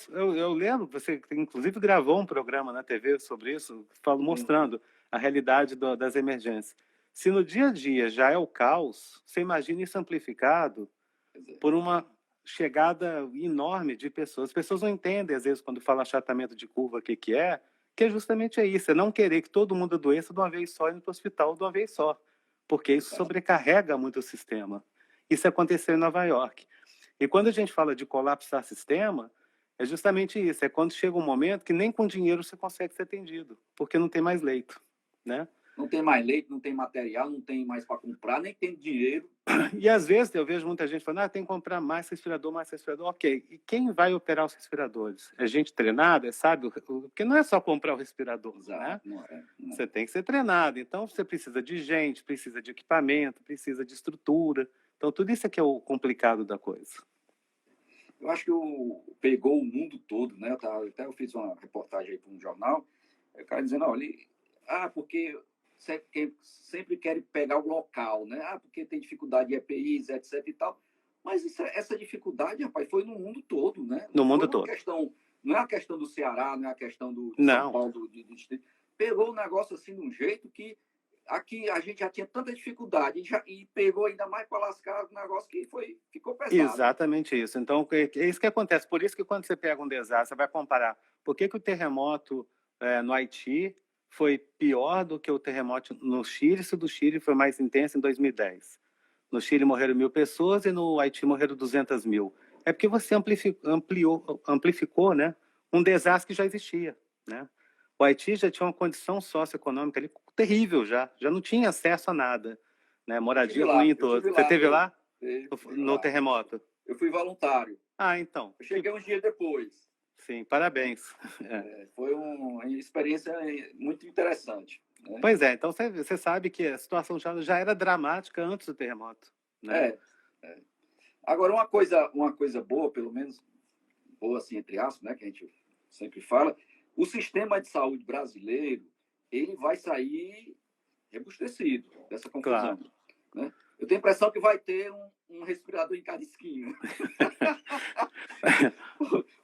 eu lembro que você, inclusive, gravou um programa na TV sobre isso, mostrando a realidade das emergências. Se no dia a dia já é o caos, você imagina isso amplificado por uma chegada enorme de pessoas. As pessoas não entendem, às vezes, quando fala achatamento de curva, o que é justamente isso, é não querer que todo mundo adoeça de uma vez só e ir para o hospital de uma vez só, porque isso sobrecarrega muito o sistema. Isso aconteceu em Nova York. E quando a gente fala de colapsar sistema, é justamente isso, é quando chega um momento que nem com dinheiro você consegue ser atendido, porque não tem mais leito, né? Não tem mais leito, não tem material, não tem mais para comprar, nem tem dinheiro. E às vezes eu vejo muita gente falando, tem que comprar mais respirador. Ok, e quem vai operar os respiradores? É gente treinada, sabe? Porque não é só comprar o respirador, né? Não é. Você tem que ser treinado, então você precisa de gente, precisa de equipamento, precisa de estrutura. Então tudo isso é que é o complicado da coisa. Eu acho que pegou o mundo todo, né? Até eu fiz uma reportagem aí para um jornal, o cara dizendo, olha, porque sempre querem pegar o local, né? Porque tem dificuldade de EPIs, etc e tal. Mas essa dificuldade, rapaz, foi no mundo todo, né? No mundo todo. Não é a questão do Ceará, não é a questão do São Paulo, do distrito. Pegou o negócio assim de um jeito que aqui a gente já tinha tanta dificuldade e pegou ainda mais para lascar o negócio que ficou pesado. Exatamente isso. Então, é isso que acontece. Por isso que quando você pega um desastre, você vai comparar por que o terremoto no Haiti foi pior do que o terremoto no Chile, se o do Chile foi mais intenso em 2010. No Chile morreram 1.000 pessoas e no Haiti morreram 200 mil. É porque você amplificou, né, um desastre que já existia, né? O Haiti já tinha uma condição socioeconômica ali terrível já não tinha acesso a nada, né? Moradia ruim toda. Você esteve lá no terremoto? Eu fui voluntário. Ah, então. Eu cheguei uns dias depois. Sim, parabéns. Foi uma experiência muito interessante. Né? Pois é, então você sabe que a situação já era dramática antes do terremoto. Né? Agora, uma coisa boa, pelo menos, boa assim, entre aspas, né, que a gente sempre fala, o sistema de saúde brasileiro, ele vai sair robustecido dessa confusão. Claro. Né? Eu tenho a impressão que vai ter um respirador em cada esquina.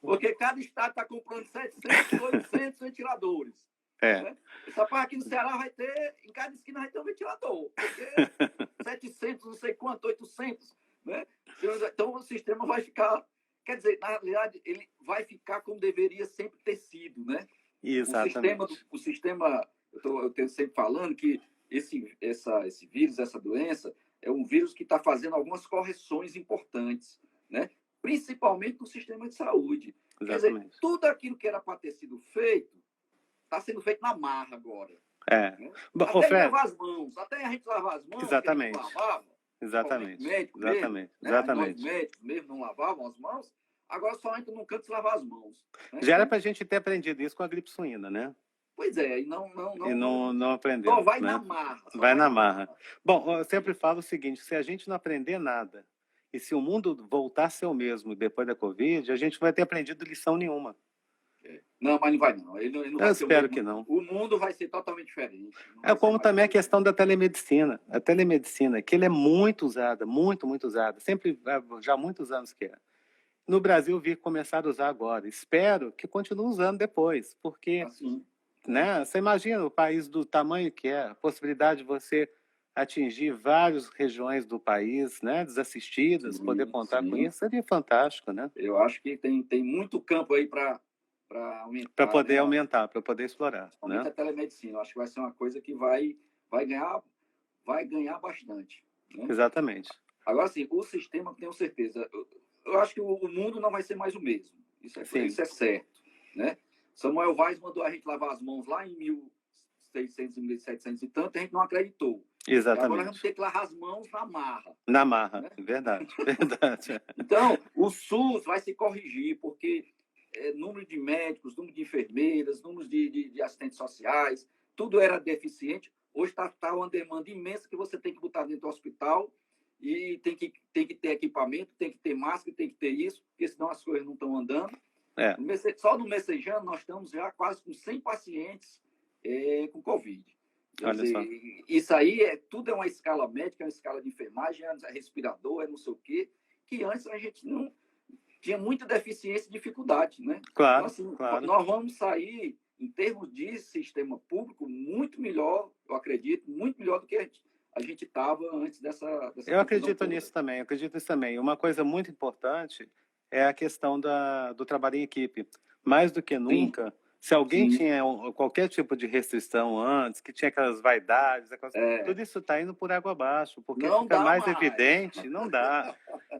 Porque cada estado está comprando 700, 800 ventiladores. Né? Essa parte aqui no Ceará vai ter, em cada esquina vai ter um ventilador. Porque 700, não sei quanto, 800. Né? Então o sistema vai ficar... Quer dizer, na realidade, ele vai ficar como deveria sempre ter sido. Né? Exatamente. O sistema eu tenho sempre falando que esse vírus, essa doença, é um vírus que está fazendo algumas correções importantes, né? Principalmente no sistema de saúde. Exatamente. Quer dizer, tudo aquilo que era para ter sido feito está sendo feito na marra agora. Né? Até a gente lavar as mãos, exatamente. Que a gente lavava, exatamente. Médico exatamente. Mesmo, né? Exatamente. Nós médicos mesmo não lavavam as mãos, agora só entra num canto se lavar as mãos. Né? Já era para a gente ter aprendido isso com a gripe suína, né? Pois é, e não aprendeu. Só vai né? na marra. Vai na marra. Bom, eu sempre falo o seguinte, se a gente não aprender nada, e se o mundo voltar a ser o mesmo depois da Covid, a gente não vai ter aprendido lição nenhuma. Não, mas não vai não. Ele não vai eu espero que não. O mundo vai ser totalmente diferente. Como também a questão da telemedicina. A telemedicina, que ele é muito usada, muito usada. Sempre, já há muitos anos que é. No Brasil, vi começar a usar agora. Espero que continue usando depois, porque... Assim. Né? Você imagina o país do tamanho que é, a possibilidade de você atingir várias regiões do país, né, desassistidas, poder contar com isso, seria fantástico, né? Eu acho que tem muito campo aí para aumentar. Para poder aumentar, para poder explorar. Aumenta, né? A telemedicina. Eu acho que vai ser uma coisa que vai ganhar bastante. Né? Exatamente. Agora, sim, o sistema, tenho certeza. Eu acho que o mundo não vai ser mais o mesmo. Isso é certo. Né? Samuel Vaz mandou a gente lavar as mãos lá em 1600, 1700 e tanto, e a gente não acreditou. Exatamente. E agora vamos ter que lavar as mãos na marra. Na marra, né? Verdade. Então, o SUS vai se corrigir, porque número de médicos, número de enfermeiras, número de assistentes sociais, tudo era deficiente. Hoje está uma demanda imensa que você tem que botar dentro do hospital e tem que ter equipamento, tem que ter máscara, tem que ter isso, porque senão as coisas não estão andando. Só no Messejano nós estamos já quase com 100 pacientes com Covid. Isso aí tudo é uma escala médica, é uma escala de enfermagem, é respirador, é não sei o quê, que antes a gente não tinha muita deficiência e dificuldade, né? Claro, então, assim, claro. Nós vamos sair, em termos de sistema público, muito melhor, eu acredito, muito melhor do que a gente estava antes dessa Eu acredito nisso também. Uma coisa muito importante é a questão do trabalho em equipe. Mais do que nunca, se alguém tinha qualquer tipo de restrição antes, que tinha aquelas vaidades, tudo isso está indo por água abaixo, porque não fica mais evidente, não dá.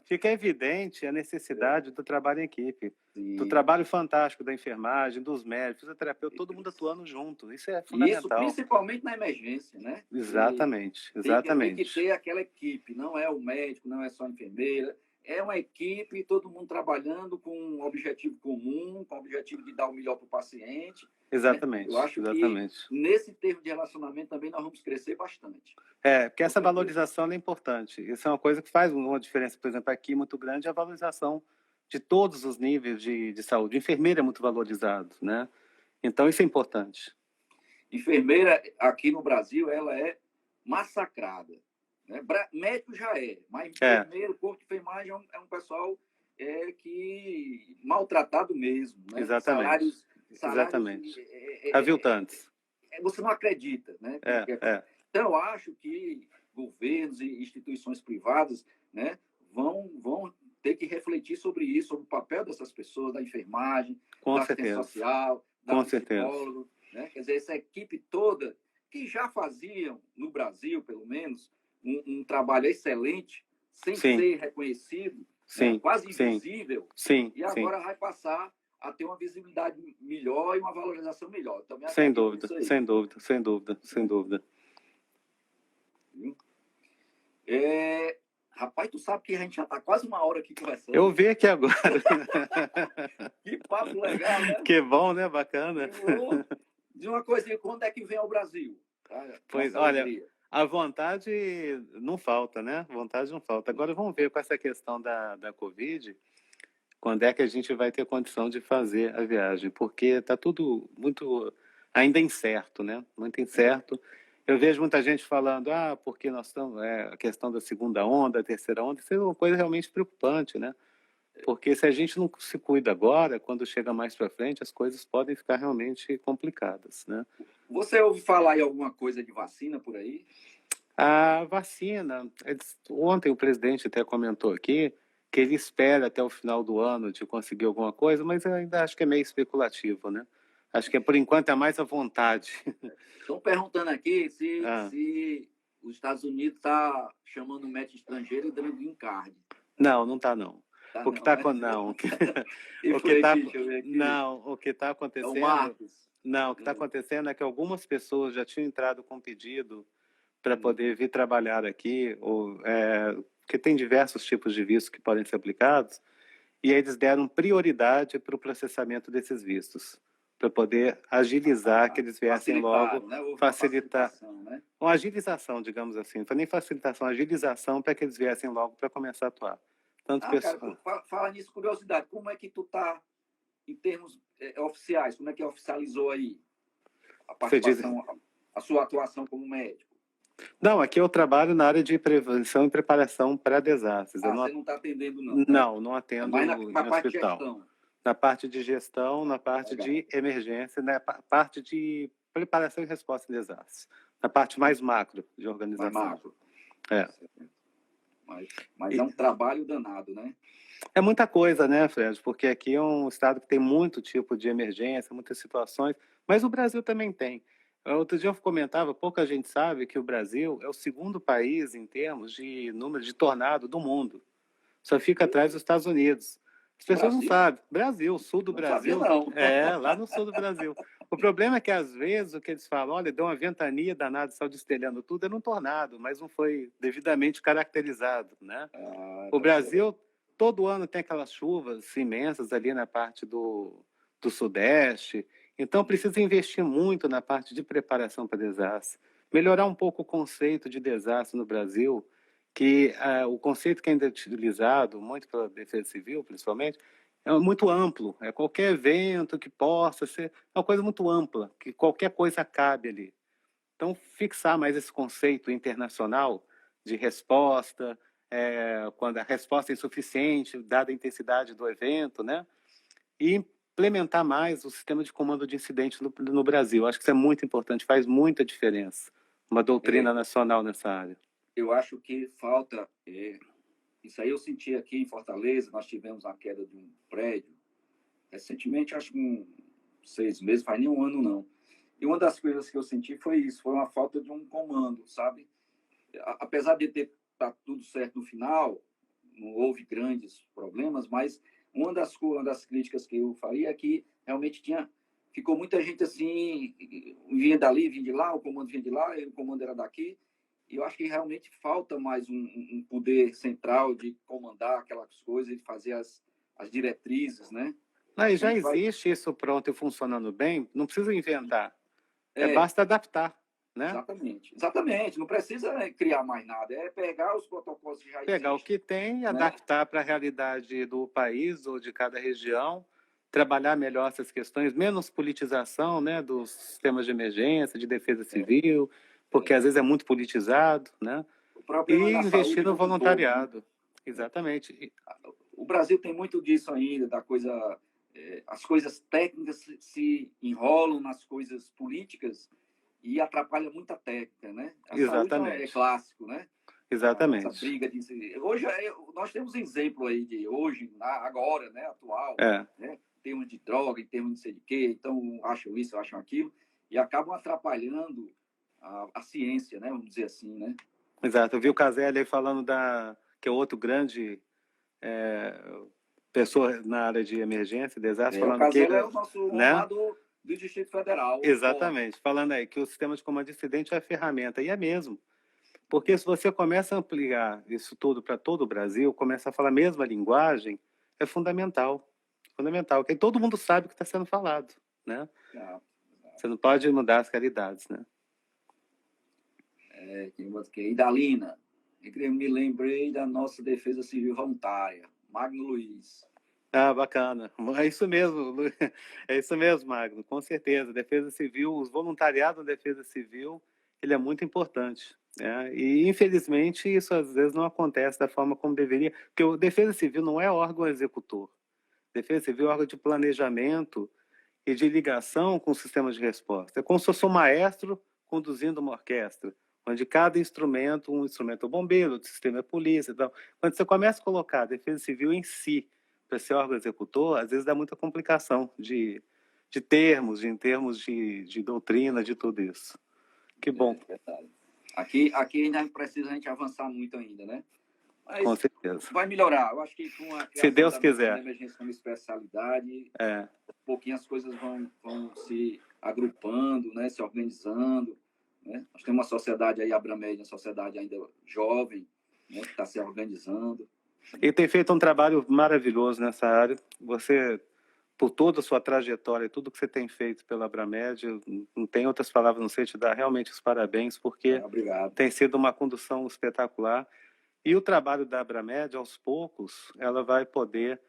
Fica evidente a necessidade do trabalho em equipe, do trabalho fantástico da enfermagem, dos médicos, fisioterapeuta, todo mundo atuando junto. Isso é fundamental. Isso principalmente na emergência, né? Exatamente. Tem que ter aquela equipe, não é o médico, não é só a enfermeira, é uma equipe, todo mundo trabalhando com um objetivo comum, com o objetivo de dar o melhor para o paciente. Exatamente. Né? Eu acho que nesse termo de relacionamento também nós vamos crescer bastante. Porque essa valorização é importante. Isso é uma coisa que faz uma diferença, por exemplo, aqui muito grande, a valorização de todos os níveis de saúde. O enfermeiro é muito valorizado, né? Então, isso é importante. Enfermeira, aqui no Brasil, ela é massacrada. Né? Médico já mas enfermeiro, corpo de enfermagem é um pessoal que maltratado mesmo. Né? Exatamente. Exatamente. Aviltantes. Você não acredita. Né? Então, eu acho que governos e instituições privadas, né, vão ter que refletir sobre isso, sobre o papel dessas pessoas, da enfermagem, da assistência social, da psicóloga. né? Quer dizer, essa equipe toda que já faziam, no Brasil, pelo menos, um trabalho excelente, sem Sim, ser reconhecido, né? sim, Quase sim, invisível, sim, e sim. agora vai passar a ter uma visibilidade melhor e uma valorização melhor. Eu também Sem acredito dúvida, nisso aí. sem dúvida, sem dúvida, sem dúvida. Rapaz, tu sabe que a gente já está quase uma hora aqui conversando. Eu vi aqui agora. Que papo legal, né? Que bom, né? Bacana. De uma coisinha, quando é que vem ao Brasil? Pois, Nossa olha, alegria. a vontade não falta, né? Vontade não falta. Agora vamos ver com essa questão da Covid, quando é que a gente vai ter condição de fazer a viagem, porque está tudo muito ainda incerto, né? Muito incerto. Eu vejo muita gente falando, porque nós estamos, a questão da segunda onda, a terceira onda, isso é uma coisa realmente preocupante, né? Porque se a gente não se cuida agora, quando chega mais para frente, as coisas podem ficar realmente complicadas, né? Você ouve falar em alguma coisa de vacina por aí? A vacina, ontem o presidente até comentou aqui que ele espera até o final do ano de conseguir alguma coisa, mas eu ainda acho que é meio especulativo, né? Acho que por enquanto é mais a vontade. Estão perguntando aqui se os Estados Unidos está chamando o médico estrangeiro e dando green card. Não, não está não. Tá O que não, está né? não, E o que foi está aqui, deixa eu ver aqui. não, o que está É o acontecendo, Marcos. não, o que está acontecendo é que algumas pessoas já tinham entrado com pedido para poder vir trabalhar aqui, porque tem diversos tipos de vistos que podem ser aplicados, e eles deram prioridade para o processamento desses vistos, para poder agilizar que eles viessem logo, né? Houve facilitar. né? Uma agilização, digamos assim, não foi nem facilitação, agilização para que eles viessem logo para começar a atuar. Tanto Cara, fala nisso, curiosidade, como é que tu tá em termos oficiais, como é que oficializou aí a participação, a sua atuação como médico? Não, aqui eu trabalho na área de prevenção e preparação para desastres. Você não está atendendo, não, né? Não, não atendo mais na parte hospital. de gestão. Na parte de gestão, na parte de emergência, na parte de preparação e resposta a desastres. Na parte mais macro de organização. Mais macro. Mas é um trabalho danado, né? É muita coisa, né, Fred? Porque aqui é um estado que tem muito tipo de emergência, muitas situações, mas o Brasil também tem. Outro dia eu comentava, pouca gente sabe que o Brasil é o segundo país em termos de número de tornado do mundo. Só fica atrás dos Estados Unidos. As pessoas não sabem. Brasil, sul do Brasil. Sabia, não. Lá no sul do Brasil. O problema é que, às vezes, o que eles falam, olha, deu uma ventania danada, saiu destelhando tudo, era um tornado, mas não foi devidamente caracterizado, né? O Brasil, todo ano tem aquelas chuvas imensas ali na parte do Sudeste, então precisa investir muito na parte de preparação para desastre, melhorar um pouco o conceito de desastre no Brasil, que o conceito que ainda é utilizado, muito pela Defesa Civil, principalmente, é muito amplo. É qualquer evento que possa ser, é uma coisa muito ampla, que qualquer coisa cabe ali. Então, fixar mais esse conceito internacional de resposta, quando a resposta é insuficiente, dada a intensidade do evento, né? E implementar mais o sistema de comando de incidente no Brasil. Acho que isso é muito importante, faz muita diferença. Uma doutrina nacional nessa área. Eu acho que falta. Isso aí eu senti aqui em Fortaleza, nós tivemos a queda de um prédio, recentemente, acho que 6 meses, faz nem um ano não. E uma das coisas que eu senti foi isso, foi uma falta de um comando, sabe? Apesar de ter tá tudo certo no final, não houve grandes problemas, mas uma das críticas que eu faria é que realmente ficou muita gente assim, vinha dali, vinha de lá, o comando vinha de lá, o comando era daqui. E eu acho que realmente falta mais um poder central de comandar aquelas coisas e fazer as diretrizes, né? E já existe isso pronto e funcionando bem, não precisa inventar. Basta adaptar, né? Exatamente. Não precisa criar mais nada. É pegar os protocolos que já existem. Pegar o que tem, né? Adaptar para a realidade do país ou de cada região, trabalhar melhor essas questões, menos politização, né, dos sistemas de emergência, de defesa civil, porque às vezes é muito politizado, né? E investir no voluntariado. Todo, né? Exatamente. O Brasil tem muito disso ainda, da coisa... as coisas técnicas se enrolam nas coisas políticas e atrapalha muita técnica, né? A saúde é clássico, né? Exatamente. Essa briga de... Hoje, nós temos exemplo aí de hoje, agora, né? Atual, né? Em termos de droga, em termos de sei de quê, então acham isso, acham aquilo. e acabam atrapalhando a ciência, né? Vamos dizer assim, né? Exato. Eu vi o Caselli aí falando que é outro grande pessoa na área de emergência, desastre, O falando que, Casella é o nosso homem né? lá do Distrito Federal. Exatamente. Falando aí que o sistema de comando de incidente é a ferramenta. E é mesmo. Porque se você começa a ampliar isso tudo para todo o Brasil, começa a falar a mesma linguagem, é fundamental. Fundamental. Porque todo mundo sabe o que está sendo falado, né? Você não pode mudar as realidades, né? Idalina, eu me lembrei da nossa Defesa Civil Voluntária, Magno Luiz. Ah, bacana. É isso mesmo, é isso mesmo, Magno, com certeza. Defesa Civil, os voluntariados da Defesa Civil, ele é muito importante, né? E, infelizmente, isso às vezes não acontece da forma como deveria, porque o Defesa Civil não é órgão executor. Defesa Civil é órgão de planejamento e de ligação com o sistema de resposta. É como se fosse um maestro conduzindo uma orquestra, onde cada instrumento, um instrumento é o bombeiro, outro sistema é a polícia. Então, quando você começa a colocar a Defesa Civil em si para ser órgão executor, às vezes dá muita complicação de termos, em termos de doutrina, de tudo isso. Que bom. Aqui ainda precisa a gente avançar muito ainda, né? Mas com certeza. Vai melhorar. Eu acho que com a se Deus quiser, da emergência como especialidade, um pouquinho as coisas vão se agrupando, né? Se organizando. Né? Nós temos uma sociedade aí, Abramed, uma sociedade ainda jovem, né? Que está se organizando. E tem feito um trabalho maravilhoso nessa área. Você, por toda a sua trajetória, tudo que você tem feito pela Abramed, não tem outras palavras, não sei te dar realmente os parabéns, porque tem sido uma condução espetacular. E o trabalho da Abramed, aos poucos, ela vai poder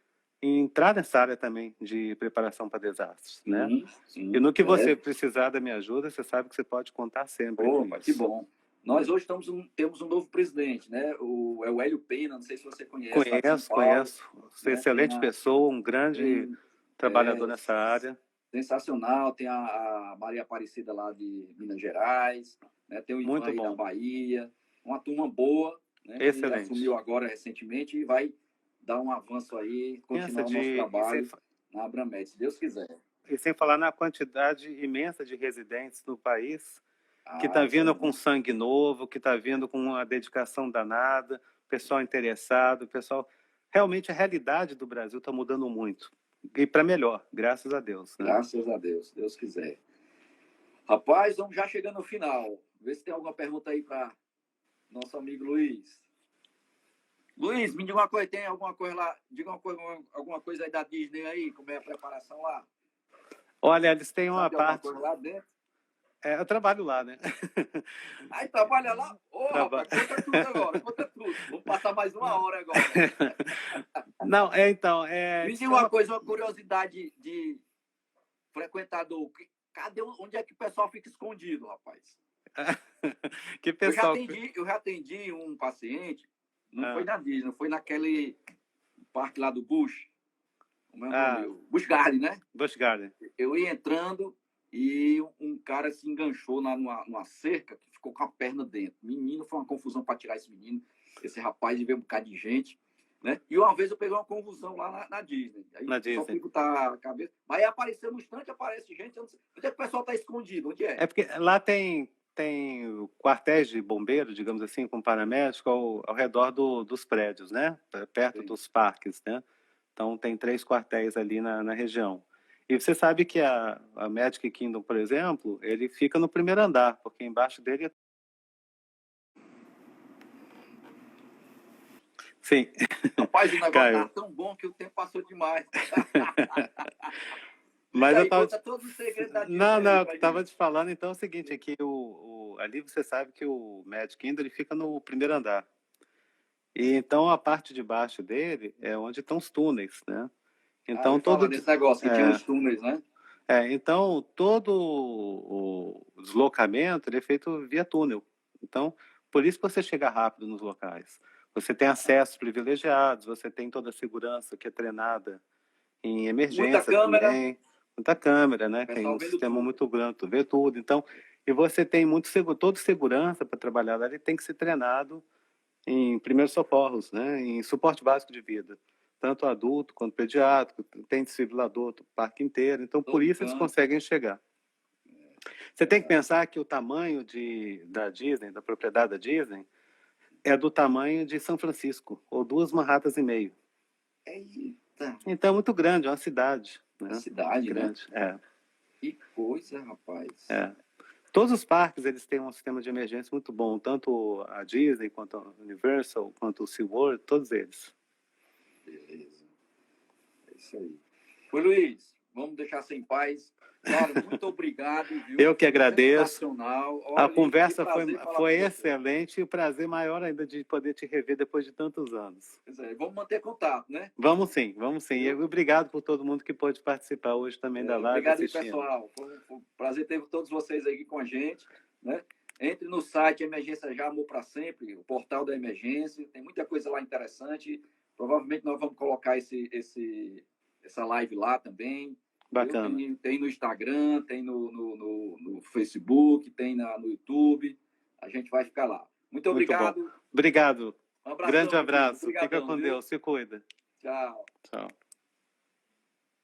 entrar nessa área também de preparação para desastres, né? Sim, e no que você precisar da minha ajuda, você sabe que você pode contar sempre. Opa, que bom. Nós hoje temos um novo presidente, né? É o Hélio Pena, não sei se você conhece. Conheço. Você é excelente pessoa, um grande trabalhador nessa área. Sensacional. Tem a Maria Aparecida lá de Minas Gerais, né? Tem o Ivan aí da Bahia. Uma turma boa, né? Excelente. Que assumiu agora recentemente e vai dar um avanço aí, continuar o nosso trabalho na Abramed, se Deus quiser. E sem falar na quantidade imensa de residentes no país que está vindo com sangue novo, que está vindo com uma dedicação danada, pessoal interessado, pessoal... Realmente a realidade do Brasil está mudando muito. E para melhor, graças a Deus. Né? Graças a Deus, se Deus quiser. Rapaz, vamos já chegando no final. Vê se tem alguma pergunta aí para nosso amigo Luiz. Luiz, me diga uma coisa, tem alguma coisa lá? Diga alguma coisa aí da Disney aí, como é a preparação lá? Olha, eles têm uma parte... Coisa lá dentro? Eu trabalho lá, né? Aí trabalha lá? Rapaz, conta tudo agora, conta tudo. Vamos passar mais uma hora agora. Não, então... Me diga uma coisa, uma curiosidade de frequentador. Onde é que o pessoal fica escondido, rapaz? Que pessoal... Eu já atendi um paciente, não foi na Disney, foi naquele parque lá do Busch. Como é o nome? Busch Garden, né? Busch Garden. Eu ia entrando e um cara se enganchou numa cerca que ficou com a perna dentro. Menino, foi uma confusão para tirar esse menino, esse rapaz, e veio um bocado de gente. Né? E uma vez eu peguei uma confusão lá na Disney. Aí só fui botar a cabeça. Mas aí apareceu no instante, aparece gente. Onde é que o pessoal está escondido? Onde é? É porque lá tem quartéis de bombeiro, digamos assim, com paramédico ao redor dos prédios, né? Perto dos parques, né? Então tem 3 quartéis ali na região. E você sabe que a Magic Kingdom, por exemplo, ele fica no primeiro andar, porque embaixo dele... Sim. Rapaz, o negócio tá tão bom que o tempo passou demais. Mas aí, conta todos os segredos da Disney. Não, eu estava te falando, então é o seguinte, é que ali você sabe que o Magic Kingdom ele fica no primeiro andar. E então a parte de baixo dele é onde estão os túneis, né? Então todo desse negócio que tinha os túneis, né? Então todo o deslocamento ele é feito via túnel. Então, por isso que você chega rápido nos locais. Você tem acessos privilegiados, você tem toda a segurança que é treinada em emergência também. Muita câmera, né? Tem um sistema muito grande, tu vê tudo. Então, e você tem toda segurança para trabalhar lá, ele tem que ser treinado em primeiros socorros, né? Em suporte básico de vida. Tanto adulto quanto pediátrico, tem desfibrilador do parque inteiro. Então, por isso eles conseguem chegar. Você tem que pensar que o tamanho da Disney, da propriedade da Disney, é do tamanho de São Francisco, ou 2 Manhattans e meio. Eita, Então é muito grande, é uma cidade. Né? a cidade, né? Grande, é. Que coisa, rapaz. É. Todos os parques eles têm um sistema de emergência muito bom, tanto a Disney, quanto a Universal, quanto o SeaWorld, todos eles. Beleza. É isso aí. Oi, Luiz, vamos deixar sem paz. Cara, muito obrigado, viu? Eu que agradeço. Sensacional. A Olha, conversa que prazer falar foi com você. excelente e o prazer maior ainda de poder te rever depois de tantos anos. Pois é, vamos manter contato, né? Vamos sim, vamos sim. E obrigado por todo mundo que pôde participar hoje também da live. Obrigado, assistindo. pessoal. Foi um prazer ter todos vocês aqui com a gente, né? Entre no site Emergência Já Amor para Sempre, o portal da emergência. Tem muita coisa lá interessante. Provavelmente nós vamos colocar essa live lá também. Bacana. Tem no Instagram, tem no Facebook, tem no YouTube. A gente vai ficar lá. Muito obrigado. Muito obrigado. Um abração, grande abraço. Obrigadão, Fica com viu? Deus. Se cuida. Tchau. Tchau.